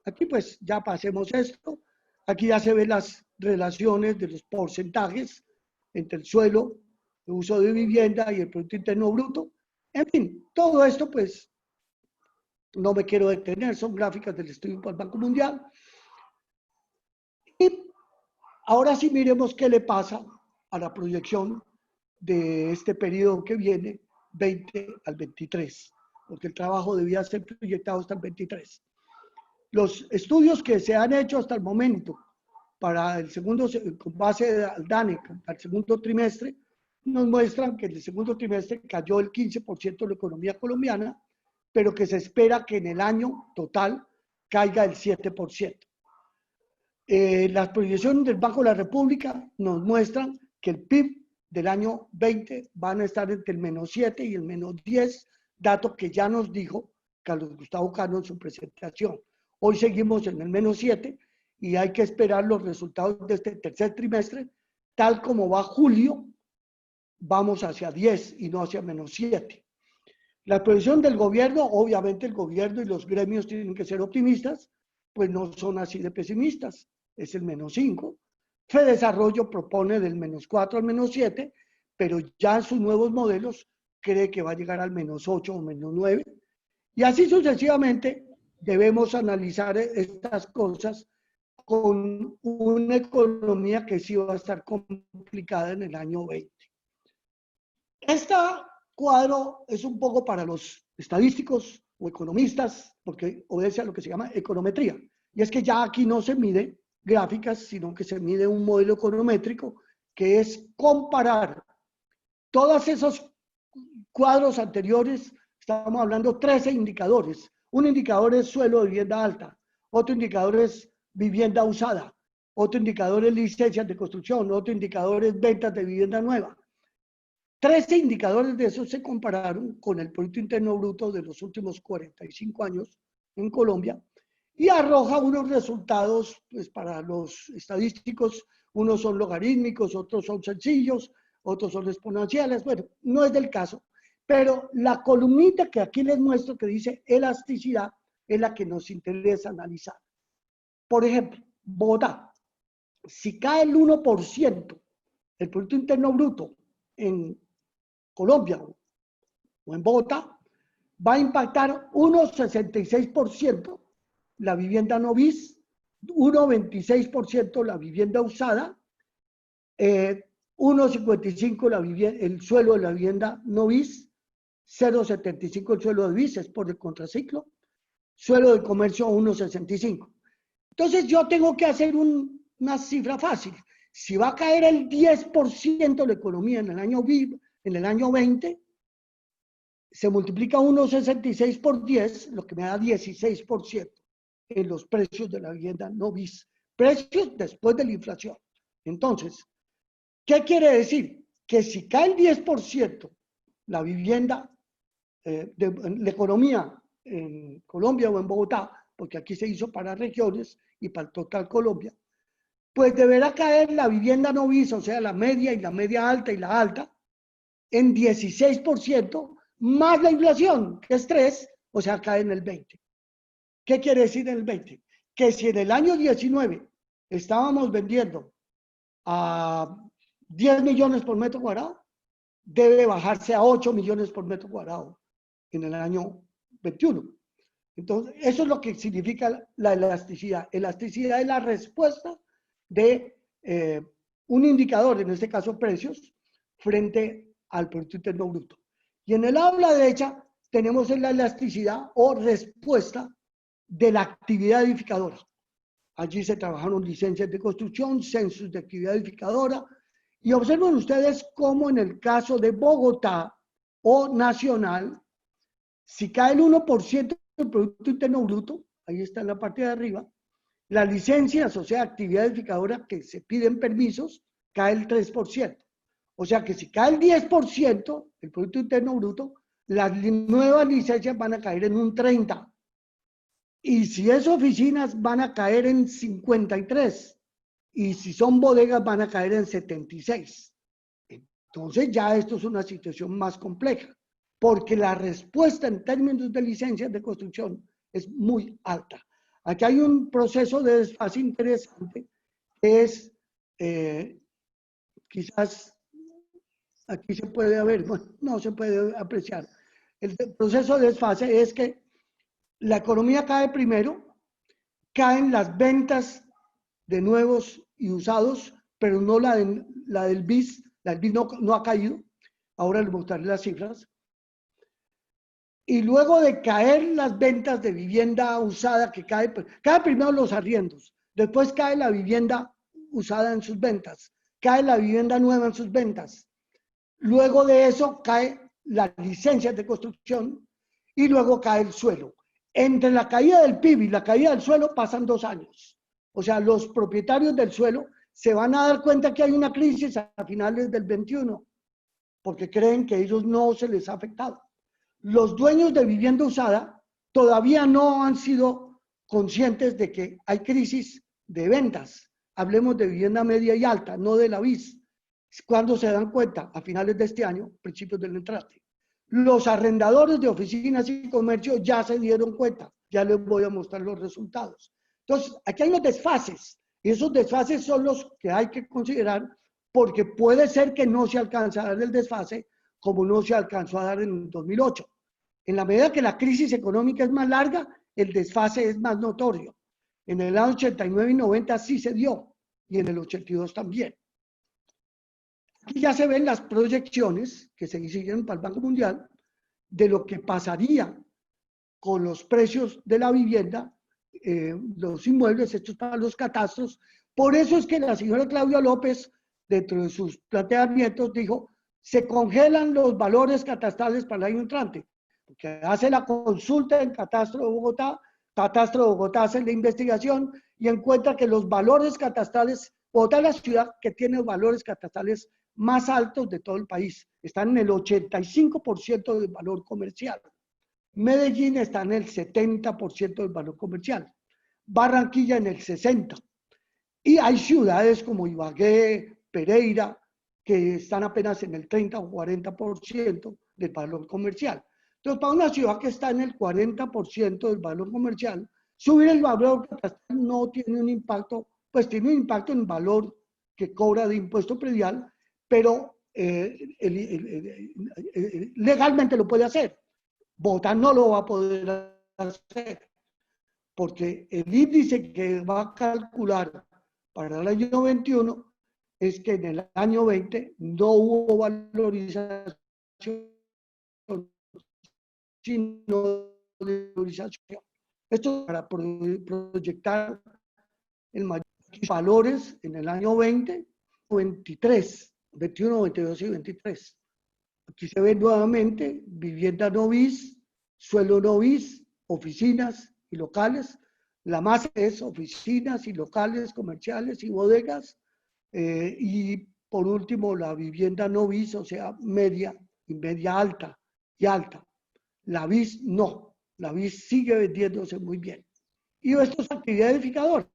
Aquí pues ya pasemos esto. Aquí ya se ven las relaciones de los porcentajes entre el suelo, el uso de vivienda y el Producto Interno Bruto. En fin, todo esto pues no me quiero detener, son gráficas del estudio del Banco Mundial. Y ahora sí miremos qué le pasa a la proyección de este periodo que viene, 20 al 23, porque el trabajo debía ser proyectado hasta el 23. Los estudios que se han hecho hasta el momento para el segundo, con base al DANE, para el segundo trimestre, nos muestran que en el segundo trimestre cayó el 15% de la economía colombiana, pero que se espera que en el año total caiga el 7%. Las proyecciones del Banco de la República nos muestran que el PIB del año 20 van a estar entre el -7 y el -10, dato que ya nos dijo Carlos Gustavo Cano en su presentación. Hoy seguimos en el -7 y hay que esperar los resultados de este tercer trimestre. Tal como va julio, vamos hacia 10 y no hacia -7. La proyección del gobierno, obviamente el gobierno y los gremios tienen que ser optimistas, pues no son así de pesimistas, es el -5. Fedesarrollo propone del -4 al -7, pero ya en sus nuevos modelos cree que va a llegar al -8 o -9. Y así sucesivamente debemos analizar estas cosas con una economía que sí va a estar complicada en el año 20. Este cuadro es un poco para los estadísticos o economistas, porque obedece a lo que se llama econometría. Y es que ya aquí no se mide gráficas, sino que se mide un modelo econométrico, que es comparar todos esos cuadros anteriores. Estamos hablando de 13 indicadores. Un indicador es suelo de vivienda alta, otro indicador es vivienda usada, otro indicador es licencias de construcción, otro indicador es ventas de vivienda nueva. 13 indicadores de esos se compararon con el Producto Interno Bruto de los últimos 45 años en Colombia y arroja unos resultados, pues para los estadísticos, unos son logarítmicos, otros son sencillos, otros son exponenciales. Bueno, no es del caso, pero la columnita que aquí les muestro que dice elasticidad es la que nos interesa analizar. Por ejemplo, Bogotá, si cae el 1% el Producto Interno Bruto en Colombia o en Bogotá, va a impactar 1,66% la vivienda no bis, 1,26% la vivienda usada, 1,55% el suelo de la vivienda no bis, 0,75% el suelo de bis, es por el contraciclo, suelo de comercio 1,65%. Entonces yo tengo que hacer una cifra fácil. Si va a caer el 10% de la economía en el año 20, se multiplica 1,66 por 10, lo que me da 16% en los precios de la vivienda no bis. Precios después de la inflación. Entonces, ¿qué quiere decir? Que si cae el 10% la vivienda, la economía en Colombia o en Bogotá, porque aquí se hizo para regiones y para el total Colombia, pues deberá caer la vivienda no bis, o sea, la media y la media alta y la alta, en 16%, más la inflación, que es 3, o sea, cae en el 20%. ¿Qué quiere decir en el 20%? Que si en el año 19 estábamos vendiendo a 10 millones por metro cuadrado, debe bajarse a 8 millones por metro cuadrado en el año 21. Entonces, eso es lo que significa la elasticidad. Elasticidad es la respuesta de un indicador, en este caso precios, frente al Producto Interno Bruto. Y en el lado de la derecha tenemos la elasticidad o respuesta de la actividad edificadora. Allí se trabajaron licencias de construcción, censos de actividad edificadora, y observen ustedes cómo en el caso de Bogotá o nacional, si cae el 1% del Producto Interno Bruto, ahí está en la parte de arriba, las licencias, o sea, actividad edificadora que se piden permisos, cae el 3%. O sea que si cae el 10% del Producto Interno Bruto, las nuevas licencias van a caer en un 30%. Y si es oficinas, van a caer en 53%. Y si son bodegas, van a caer en 76%. Entonces ya esto es una situación más compleja, porque la respuesta en términos de licencias de construcción es muy alta. Aquí hay un proceso de desfase interesante, que es, quizás aquí se puede ver, bueno, no se puede apreciar. El proceso de desfase es que la economía cae primero, caen las ventas de nuevos y usados, pero no la del BIS. La del BIS no ha caído. Ahora les mostraré las cifras. Y luego de caer las ventas de vivienda usada, que cae primero los arriendos, después cae la vivienda usada en sus ventas, cae la vivienda nueva en sus ventas. Luego de eso cae las licencias de construcción y luego cae el suelo. Entre la caída del PIB y la caída del suelo pasan 2 años. O sea, los propietarios del suelo se van a dar cuenta que hay una crisis a finales del 21, porque creen que ellos no se les ha afectado. Los dueños de vivienda usada todavía no han sido conscientes de que hay crisis de ventas. Hablemos de vivienda media y alta, no de la BIS. ¿Cuándo se dan cuenta? A finales de este año, principios del entrante. Los arrendadores de oficinas y comercio ya se dieron cuenta. Ya les voy a mostrar los resultados. Entonces, aquí hay unos desfases. Y esos desfases son los que hay que considerar, porque puede ser que no se alcance a dar el desfase como no se alcanzó a dar en el 2008. En la medida que la crisis económica es más larga, el desfase es más notorio. En el año 89 y 90 sí se dio, y en el 82 también. Aquí ya se ven las proyecciones que se hicieron para el Banco Mundial de lo que pasaría con los precios de la vivienda, los inmuebles, estos para los catastros. Por eso es que la señora Claudia López, dentro de sus planteamientos, dijo, se congelan los valores catastrales para el año entrante, porque hace la consulta en Catastro de Bogotá hace la investigación y encuentra que los valores catastrales, Bogotá es la ciudad que tiene valores catastrales más altos de todo el país, están en el 85% del valor comercial. Medellín está en el 70% del valor comercial, Barranquilla en el 60%. Y hay ciudades como Ibagué, Pereira, que están apenas en el 30 o 40% del valor comercial. Entonces, para una ciudad que está en el 40% del valor comercial, subir el valor catastral no tiene un impacto, pues tiene un impacto en el valor que cobra de impuesto predial, pero legalmente lo puede hacer. Bogotá no lo va a poder hacer, porque el índice que va a calcular para el año 21 es que en el año 20 no hubo valorización, sino de valorización. Esto es para proyectar el mayor valores en el año 20, 23, 21, 22 y 23. Aquí se ve nuevamente vivienda no bis, suelo no bis, oficinas y locales. La masa es oficinas y locales, comerciales y bodegas. Y por último, la vivienda no bis, o sea, media y media alta y alta. La bis no, la bis sigue vendiéndose muy bien. Y esto es actividad edificadora.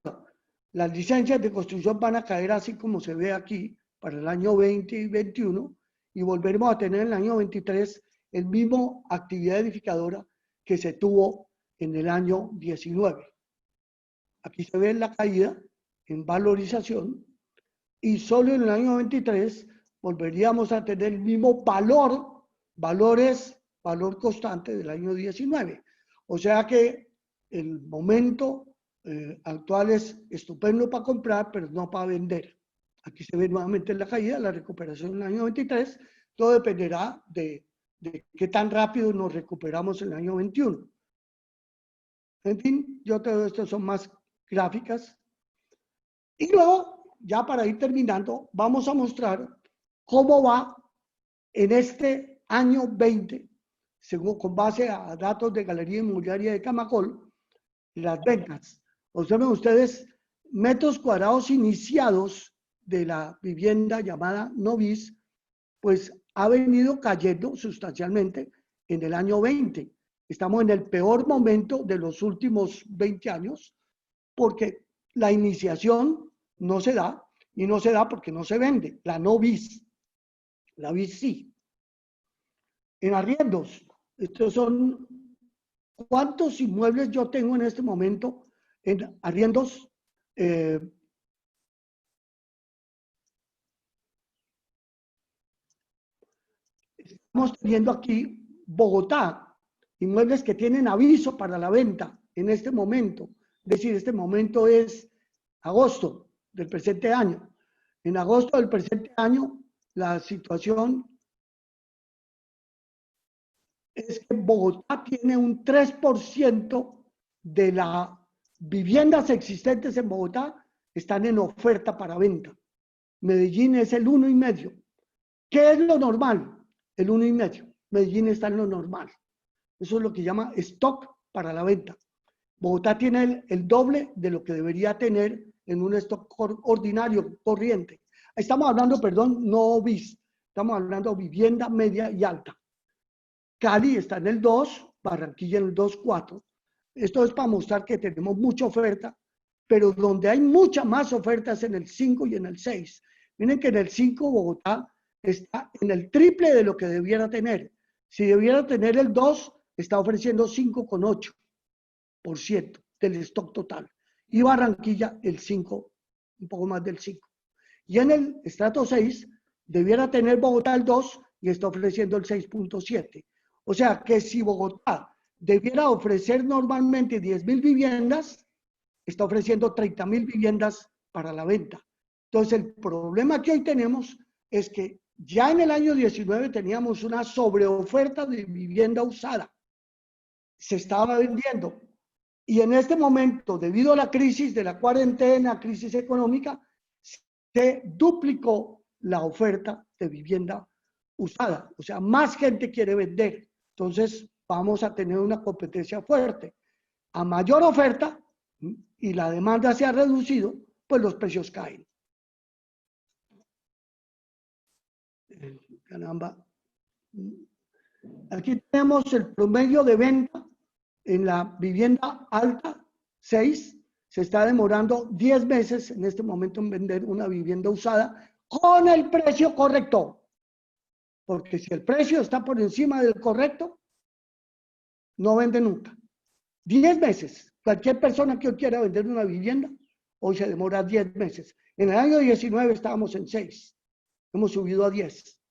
Las licencias de construcción van a caer así como se ve aquí para el año 20 y 21 y volveremos a tener en el año 23 el mismo actividad edificadora que se tuvo en el año 19. Aquí se ve la caída en valorización y solo en el año 23 volveríamos a tener el mismo valor, valor constante del año 19. O sea que el momento actual es estupendo para comprar, pero no para vender. Aquí se ve nuevamente la caída, la recuperación en el año 23. Todo dependerá de qué tan rápido nos recuperamos en el año 21. En fin, yo todo esto son más gráficas. Y luego, ya para ir terminando, vamos a mostrar cómo va en este año 20, según con base a datos de Galería Inmobiliaria de Camacol, las ventas. Observen ustedes, metros cuadrados iniciados de la vivienda llamada Novis, pues ha venido cayendo sustancialmente en el año 20. Estamos en el peor momento de los últimos 20 años, porque la iniciación no se da, y no se da porque no se vende, la Novis. La bis sí. En arriendos, estos son cuántos inmuebles yo tengo en este momento en arriendos. Estamos teniendo aquí Bogotá, inmuebles que tienen aviso para la venta en este momento. Es decir, este momento es agosto del presente año. En agosto del presente año, la situación es que Bogotá tiene un 3% de las viviendas existentes en Bogotá están en oferta para venta. Medellín es el 1,5%. ¿Qué es lo normal? El 1,5%. Medellín está en lo normal. Eso es lo que llama stock para la venta. Bogotá tiene el doble de lo que debería tener en un stock ordinario, corriente. Estamos hablando, perdón, no bis. Estamos hablando de vivienda media y alta. Cali está en el 2, Barranquilla en el 2,4. Esto es para mostrar que tenemos mucha oferta, pero donde hay mucha más oferta es en el 5 y en el 6. Miren que en el 5 Bogotá está en el triple de lo que debiera tener. Si debiera tener el 2, está ofreciendo 5,8% del stock total. Y Barranquilla el 5, un poco más del 5. Y en el estrato 6 debiera tener Bogotá el 2 y está ofreciendo el 6,7. O sea que si Bogotá debiera ofrecer normalmente 10,000 viviendas, está ofreciendo 30,000 viviendas para la venta. Entonces el problema que hoy tenemos es que ya en el año 19 teníamos una sobreoferta de vivienda usada. Se estaba vendiendo. Y en este momento, debido a la crisis de la cuarentena, crisis económica, se duplicó la oferta de vivienda usada. O sea, más gente quiere vender. Entonces, vamos a tener una competencia fuerte. A mayor oferta y la demanda se ha reducido, pues los precios caen. Caramba. Aquí tenemos el promedio de venta en la vivienda alta, 6. Se está demorando 10 meses en este momento en vender una vivienda usada con el precio correcto. Porque si el precio está por encima del correcto, no vende nunca. 10 meses. Cualquier persona que hoy quiera vender una vivienda, hoy se demora 10 meses. En el año 19 estábamos en 6. Hemos subido a 10.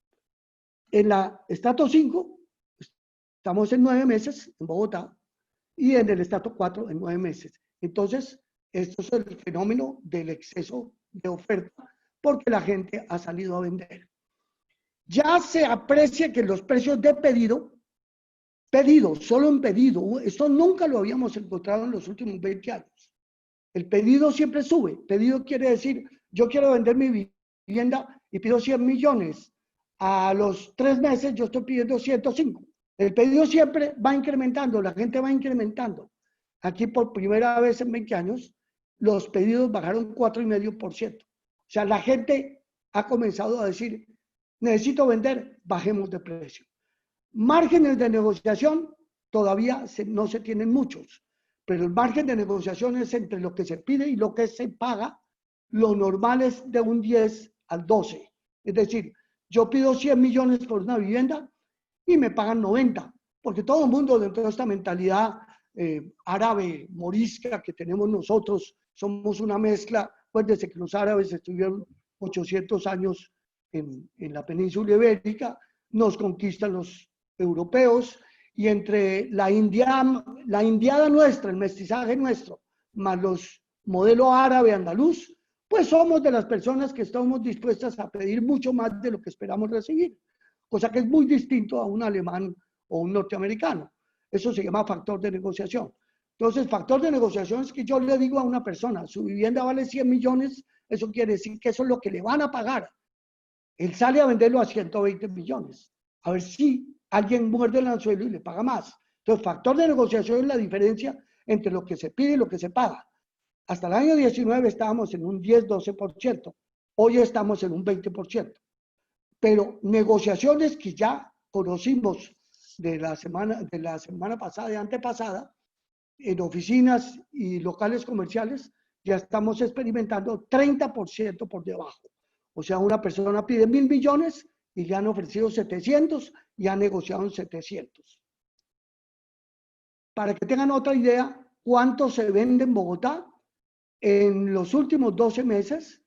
En la estrato 5, estamos en 9 meses en Bogotá y en el estrato 4 en 9 meses. Entonces, esto es el fenómeno del exceso de oferta porque la gente ha salido a vender. Ya se aprecia que los precios de pedido, solo en pedido, esto nunca lo habíamos encontrado en los últimos 20 años. El pedido siempre sube. Pedido quiere decir, yo quiero vender mi vivienda y pido 100 millones. A los 3 meses yo estoy pidiendo 105. El pedido siempre va incrementando, la gente va incrementando. Aquí por primera vez en 20 años, los pedidos bajaron 4,5%. O sea, la gente ha comenzado a decir, necesito vender, bajemos de precio. Márgenes de negociación todavía no se tienen muchos, pero el margen de negociación es entre lo que se pide y lo que se paga. Lo normal es de un 10 al 12. Es decir, yo pido 100 millones por una vivienda y me pagan 90, porque todo el mundo dentro de esta mentalidad árabe, morisca que tenemos nosotros, somos una mezcla. Acuérdense que los árabes estuvieron 800 años en la península ibérica, nos conquistan los europeos, y entre la indiada nuestra, el mestizaje nuestro, más los modelos árabe andaluz, pues somos de las personas que estamos dispuestas a pedir mucho más de lo que esperamos recibir, cosa que es muy distinto a un alemán o un norteamericano. Eso se llama factor de negociación. Entonces, factor de negociación es que yo le digo a una persona, su vivienda vale 100 millones, eso quiere decir que eso es lo que le van a pagar. Él sale a venderlo a 120 millones. A ver si alguien muerde el anzuelo y le paga más. Entonces, factor de negociación es la diferencia entre lo que se pide y lo que se paga. Hasta el año 19 estábamos en un 10-12%. Hoy estamos en un 20%. Pero negociaciones que ya conocimos de la semana pasada y antepasada, en oficinas y locales comerciales, ya estamos experimentando 30% por debajo. O sea, una persona pide 1.000 millones y le han ofrecido 700 y han negociado en 700. Para que tengan otra idea, ¿cuánto se vende en Bogotá? En los últimos 12 meses,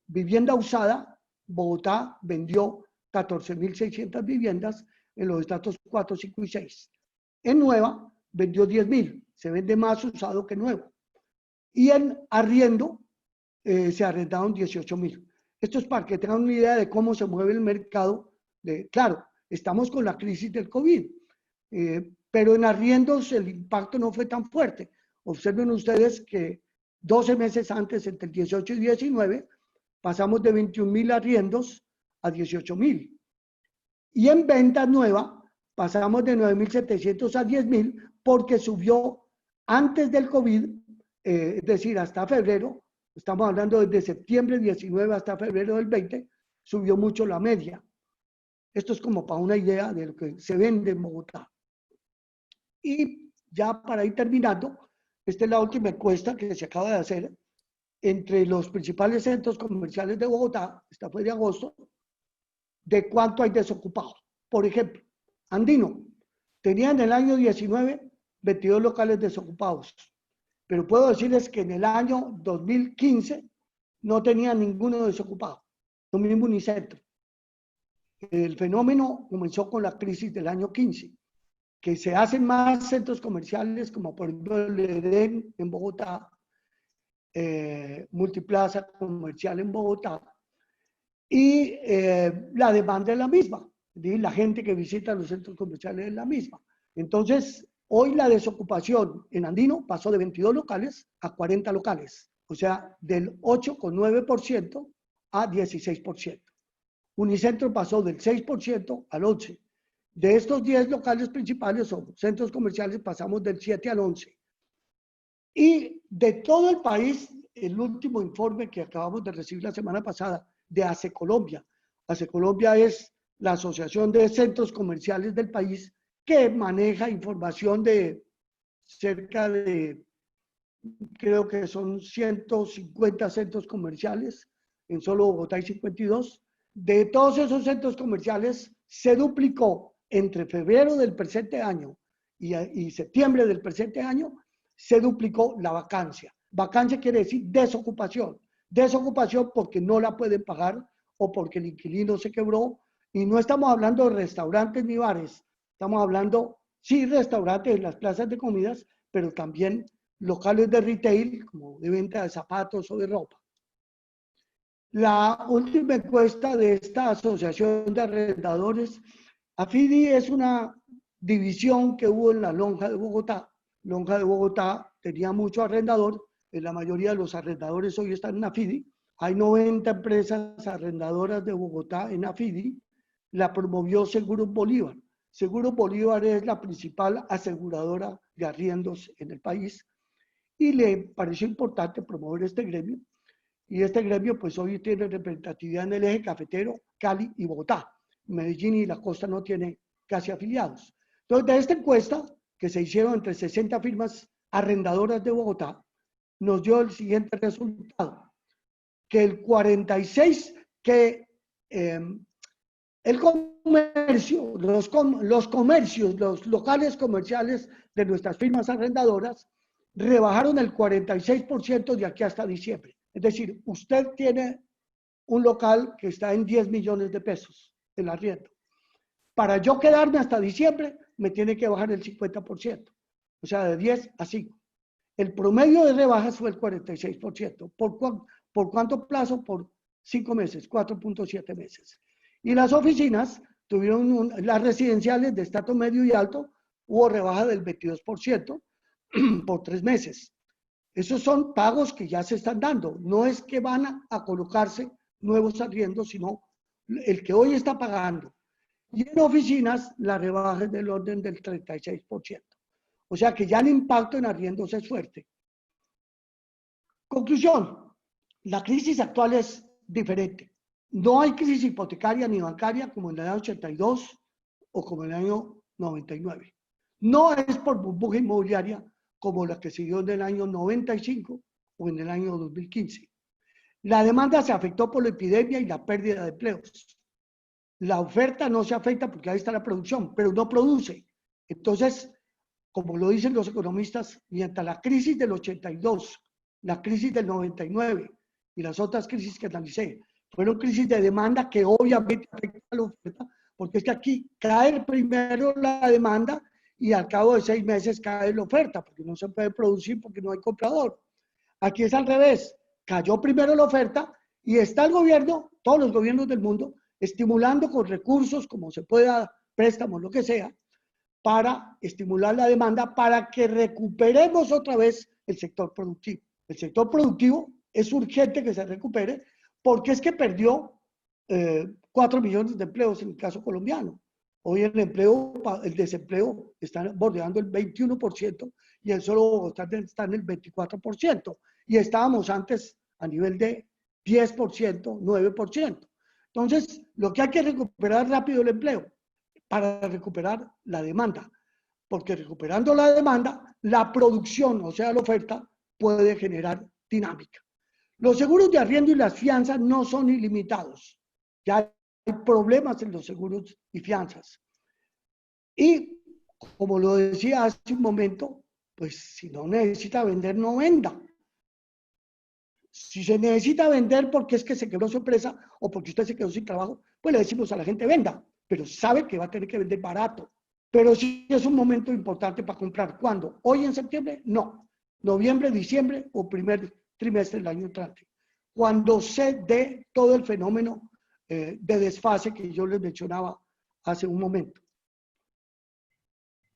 vivienda usada, Bogotá vendió 14.600 viviendas en los estratos 4, 5 y 6. En nueva, vendió 10.000. Se vende más usado que nuevo. Y en arriendo, se arrendaron 18.000. Esto es para que tengan una idea de cómo se mueve el mercado. Claro, estamos con la crisis del COVID, pero en arriendos el impacto no fue tan fuerte. Observen ustedes que 12 meses antes, entre el 18 y 19, pasamos de 21.000 arriendos a 18.000. Y en venta nueva, pasamos de 9.700 a 10.000 porque subió antes del COVID, es decir, hasta febrero. Estamos hablando desde septiembre 19 hasta febrero del 20, subió mucho la media. Esto es como para una idea de lo que se vende en Bogotá. Y ya para ir terminando, esta es la última encuesta que se acaba de hacer entre los principales centros comerciales de Bogotá, esta fue de agosto, de cuánto hay desocupados. Por ejemplo, Andino tenía en el año 19 22 locales desocupados. Pero puedo decirles que en el año 2015 no tenía ninguno desocupado, lo mismo Unicentro. El fenómeno comenzó con la crisis del año 15, que se hacen más centros comerciales, como por ejemplo el Edén en Bogotá, Multiplaza Comercial en Bogotá, y la demanda es la misma, la gente que visita los centros comerciales es la misma. Entonces, hoy la desocupación en Andino pasó de 22 locales a 40 locales, o sea, del 8,9% a 16%. Unicentro pasó del 6% al 11%. De estos 10 locales principales o centros comerciales pasamos del 7 al 11%. Y de todo el país, el último informe que acabamos de recibir la semana pasada de ACEColombia. ACEColombia es la Asociación de Centros Comerciales del país, que maneja información de cerca de, creo que son 150 centros comerciales, en solo Bogotá hay 52. De todos esos centros comerciales se duplicó entre febrero del presente año y septiembre del presente año, se duplicó la vacancia. Vacancia quiere decir desocupación. Desocupación porque no la pueden pagar o porque el inquilino se quebró. Y no estamos hablando de restaurantes ni bares. Estamos hablando, sí, restaurantes en las plazas de comidas, pero también locales de retail, como de venta de zapatos o de ropa. La última encuesta de esta asociación de arrendadores, AFIDI es una división que hubo en la Lonja de Bogotá. Lonja de Bogotá tenía mucho arrendador, la mayoría de los arrendadores hoy están en AFIDI. Hay 90 empresas arrendadoras de Bogotá en AFIDI. La promovió Seguros Bolívar. Seguros Bolívar es la principal aseguradora de arriendos en el país y le pareció importante promover este gremio. Y este gremio pues hoy tiene representatividad en el eje cafetero, Cali y Bogotá. Medellín y la costa no tiene casi afiliados. Entonces, de esta encuesta, que se hicieron entre 60 firmas arrendadoras de Bogotá, nos dio el siguiente resultado, que el 46, que el comercio, los comercios, los locales comerciales de nuestras firmas arrendadoras rebajaron el 46% de aquí hasta diciembre. Es decir, usted tiene un local que está en 10 millones de pesos el arriendo. Para yo quedarme hasta diciembre, me tiene que bajar el 50%, o sea, de 10 a 5. El promedio de rebajas fue el 46%. ¿Por cuánto plazo? Por 5 meses, 4.7 meses. Y las oficinas tuvieron, las residenciales de estrato medio y alto, hubo rebaja del 22% por 3 meses. Esos son pagos que ya se están dando. No es que van a colocarse nuevos arriendos, sino el que hoy está pagando. Y en oficinas, la rebaja es del orden del 36%. O sea que ya el impacto en arriendos es fuerte. Conclusión, la crisis actual es diferente. No hay crisis hipotecaria ni bancaria como en el año 82 o como en el año 99. No es por burbuja inmobiliaria como la que se dio en el año 95 o en el año 2015. La demanda se afectó por la epidemia y la pérdida de empleos. La oferta no se afecta porque ahí está la producción, pero no produce. Entonces, como lo dicen los economistas, mientras la crisis del 82, la crisis del 99 y las otras crisis que analicé fueron crisis de demanda que obviamente afectan a la oferta, porque es que aquí cae primero la demanda y al cabo de 6 meses cae la oferta, porque no se puede producir porque no hay comprador. Aquí es al revés, cayó primero la oferta y está el gobierno, todos los gobiernos del mundo, estimulando con recursos, como se pueda, préstamos, lo que sea, para estimular la demanda, para que recuperemos otra vez el sector productivo. El sector productivo es urgente que se recupere porque es que perdió 4 millones de empleos en el caso colombiano. Hoy el desempleo está bordeando el 21% y el solo Bogotá está en el 24%. Y estábamos antes a nivel de 10%, 9%. Entonces, lo que hay que recuperar rápido el empleo para recuperar la demanda, porque recuperando la demanda, la producción, o sea, la oferta, puede generar dinámica. Los seguros de arriendo y las fianzas no son ilimitados. Ya hay problemas en los seguros y fianzas. Y, como lo decía hace un momento, pues si no necesita vender, no venda. Si se necesita vender porque es que se quebró su empresa o porque usted se quedó sin trabajo, pues le decimos a la gente venda, pero sabe que va a tener que vender barato. Pero sí es un momento importante para comprar. ¿Cuándo? ¿Hoy en septiembre? No. Noviembre, diciembre o primer trimestre del año entrante. Cuando se dé todo el fenómeno de desfase que yo les mencionaba hace un momento.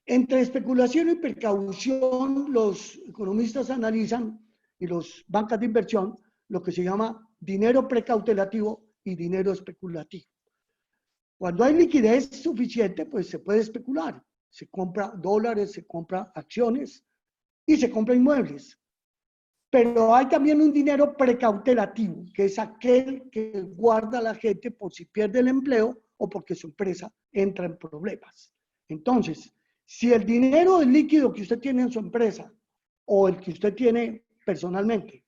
Entre especulación y precaución, los economistas analizan y los bancas de inversión lo que se llama dinero precautelativo y dinero especulativo. Cuando hay liquidez suficiente, pues se puede especular. Se compra dólares, se compra acciones y se compra inmuebles. Pero hay también un dinero precautelativo, que es aquel que guarda a la gente por si pierde el empleo o porque su empresa entra en problemas. Entonces, si el dinero líquido que usted tiene en su empresa o el que usted tiene personalmente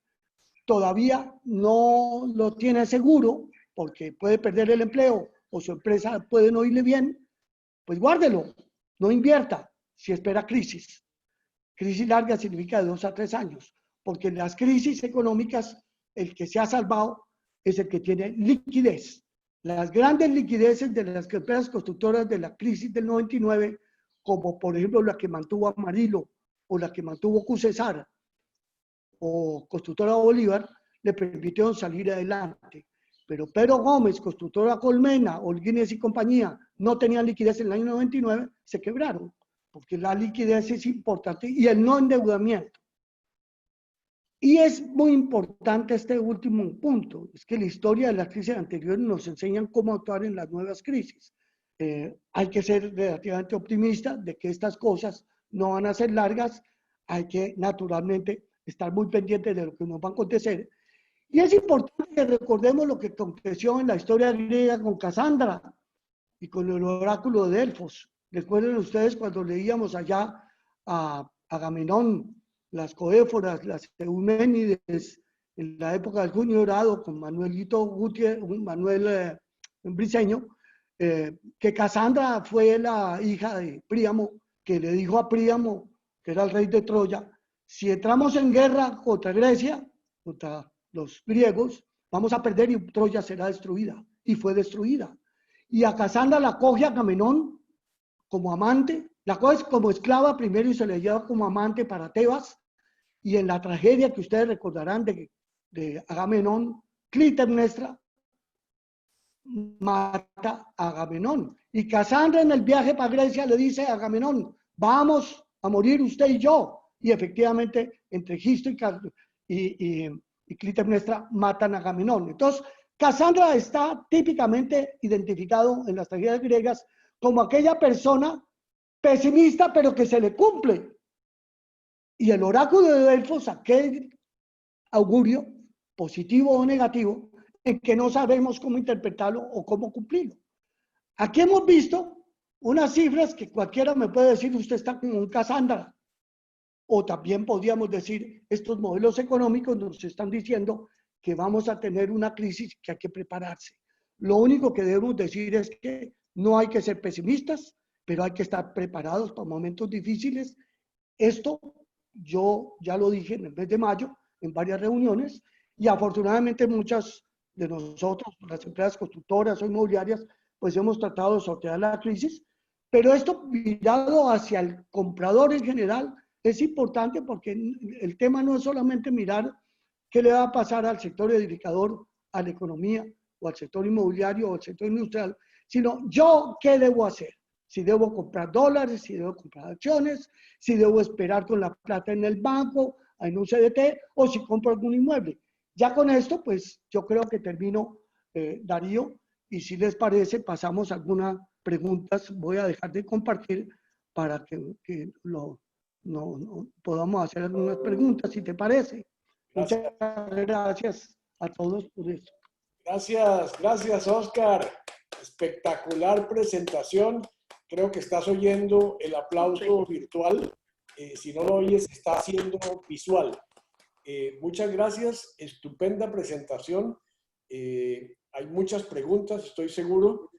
todavía no lo tiene seguro porque puede perder el empleo o su empresa puede no irle bien, pues guárdelo, no invierta si espera crisis. Crisis larga significa de 2 a 3 años, porque en las crisis económicas el que se ha salvado es el que tiene liquidez. Las grandes liquideces de las empresas constructoras de la crisis del 99, como por ejemplo la que mantuvo Amarillo o la que mantuvo Cusesara o Constructora Bolívar, le permitieron salir adelante. Pero Pedro Gómez, Constructora Colmena, Holguines y compañía no tenían liquidez en el año 99, se quebraron, porque la liquidez es importante y el no endeudamiento. Y es muy importante este último punto, es que la historia de las crisis anteriores nos enseñan cómo actuar en las nuevas crisis. Hay que ser relativamente optimista de que estas cosas no van a ser largas, hay que naturalmente estar muy pendientes de lo que nos va a acontecer. Y es importante que recordemos lo que aconteció en la historia griega con Casandra y con el oráculo de Delfos. Recuerden ustedes cuando leíamos allá a Agamenón, las Coéforas, las Euménides, en la época del Junio Dorado, con Manuelito Gutiérrez, Manuel Briceño, que Casandra fue la hija de Príamo, que le dijo a Príamo, que era el rey de Troya, si entramos en guerra contra Grecia, contra los griegos, vamos a perder y Troya será destruida. Y fue destruida. Y a Casandra la coge Agamenón como amante, la coge como esclava primero y se le lleva como amante para Tebas. Y en la tragedia que ustedes recordarán de Agamenón, Clitemnestra mata a Agamenón. Y Casandra en el viaje para Grecia le dice a Agamenón, vamos a morir usted y yo. Y efectivamente, entre Egisto y Clitemnestra matan a Agamenón. Entonces, Casandra está típicamente identificado en las tragedias griegas como aquella persona pesimista, pero que se le cumple. Y el oráculo de Delfos, aquel augurio, positivo o negativo, en que no sabemos cómo interpretarlo o cómo cumplirlo. Aquí hemos visto unas cifras que cualquiera me puede decir, usted está como un Casandra. O también podríamos decir, estos modelos económicos nos están diciendo que vamos a tener una crisis que hay que prepararse. Lo único que debemos decir es que no hay que ser pesimistas, pero hay que estar preparados para momentos difíciles. Esto yo ya lo dije en el mes de mayo, en varias reuniones, y afortunadamente muchas de nosotros, las empresas constructoras o inmobiliarias, pues hemos tratado de sortear la crisis, pero esto mirado hacia el comprador en general es importante porque el tema no es solamente mirar qué le va a pasar al sector edificador, a la economía, o al sector inmobiliario, o al sector industrial, sino yo qué debo hacer. Si debo comprar dólares, si debo comprar acciones, si debo esperar con la plata en el banco, en un CDT, o si compro algún inmueble. Ya con esto, pues yo creo que termino, Darío, y si les parece, pasamos a algunas preguntas. Voy a dejar de compartir para que podamos hacer algunas preguntas, si te parece. Gracias. Muchas gracias a todos por esto. Gracias, Oscar. Espectacular presentación. Creo que estás oyendo el aplauso virtual. Si no lo oyes, está haciendo visual. Muchas gracias. Estupenda presentación. Hay muchas preguntas, estoy seguro.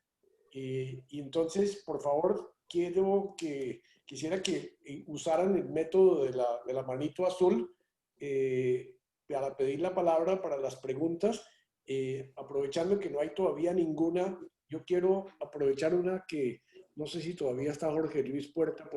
Y entonces, por favor, quisiera que usaran el método de la manito azul para pedir la palabra para las preguntas. Aprovechando que no hay todavía ninguna, yo quiero aprovechar una que no sé si todavía está Jorge Luis Puerta por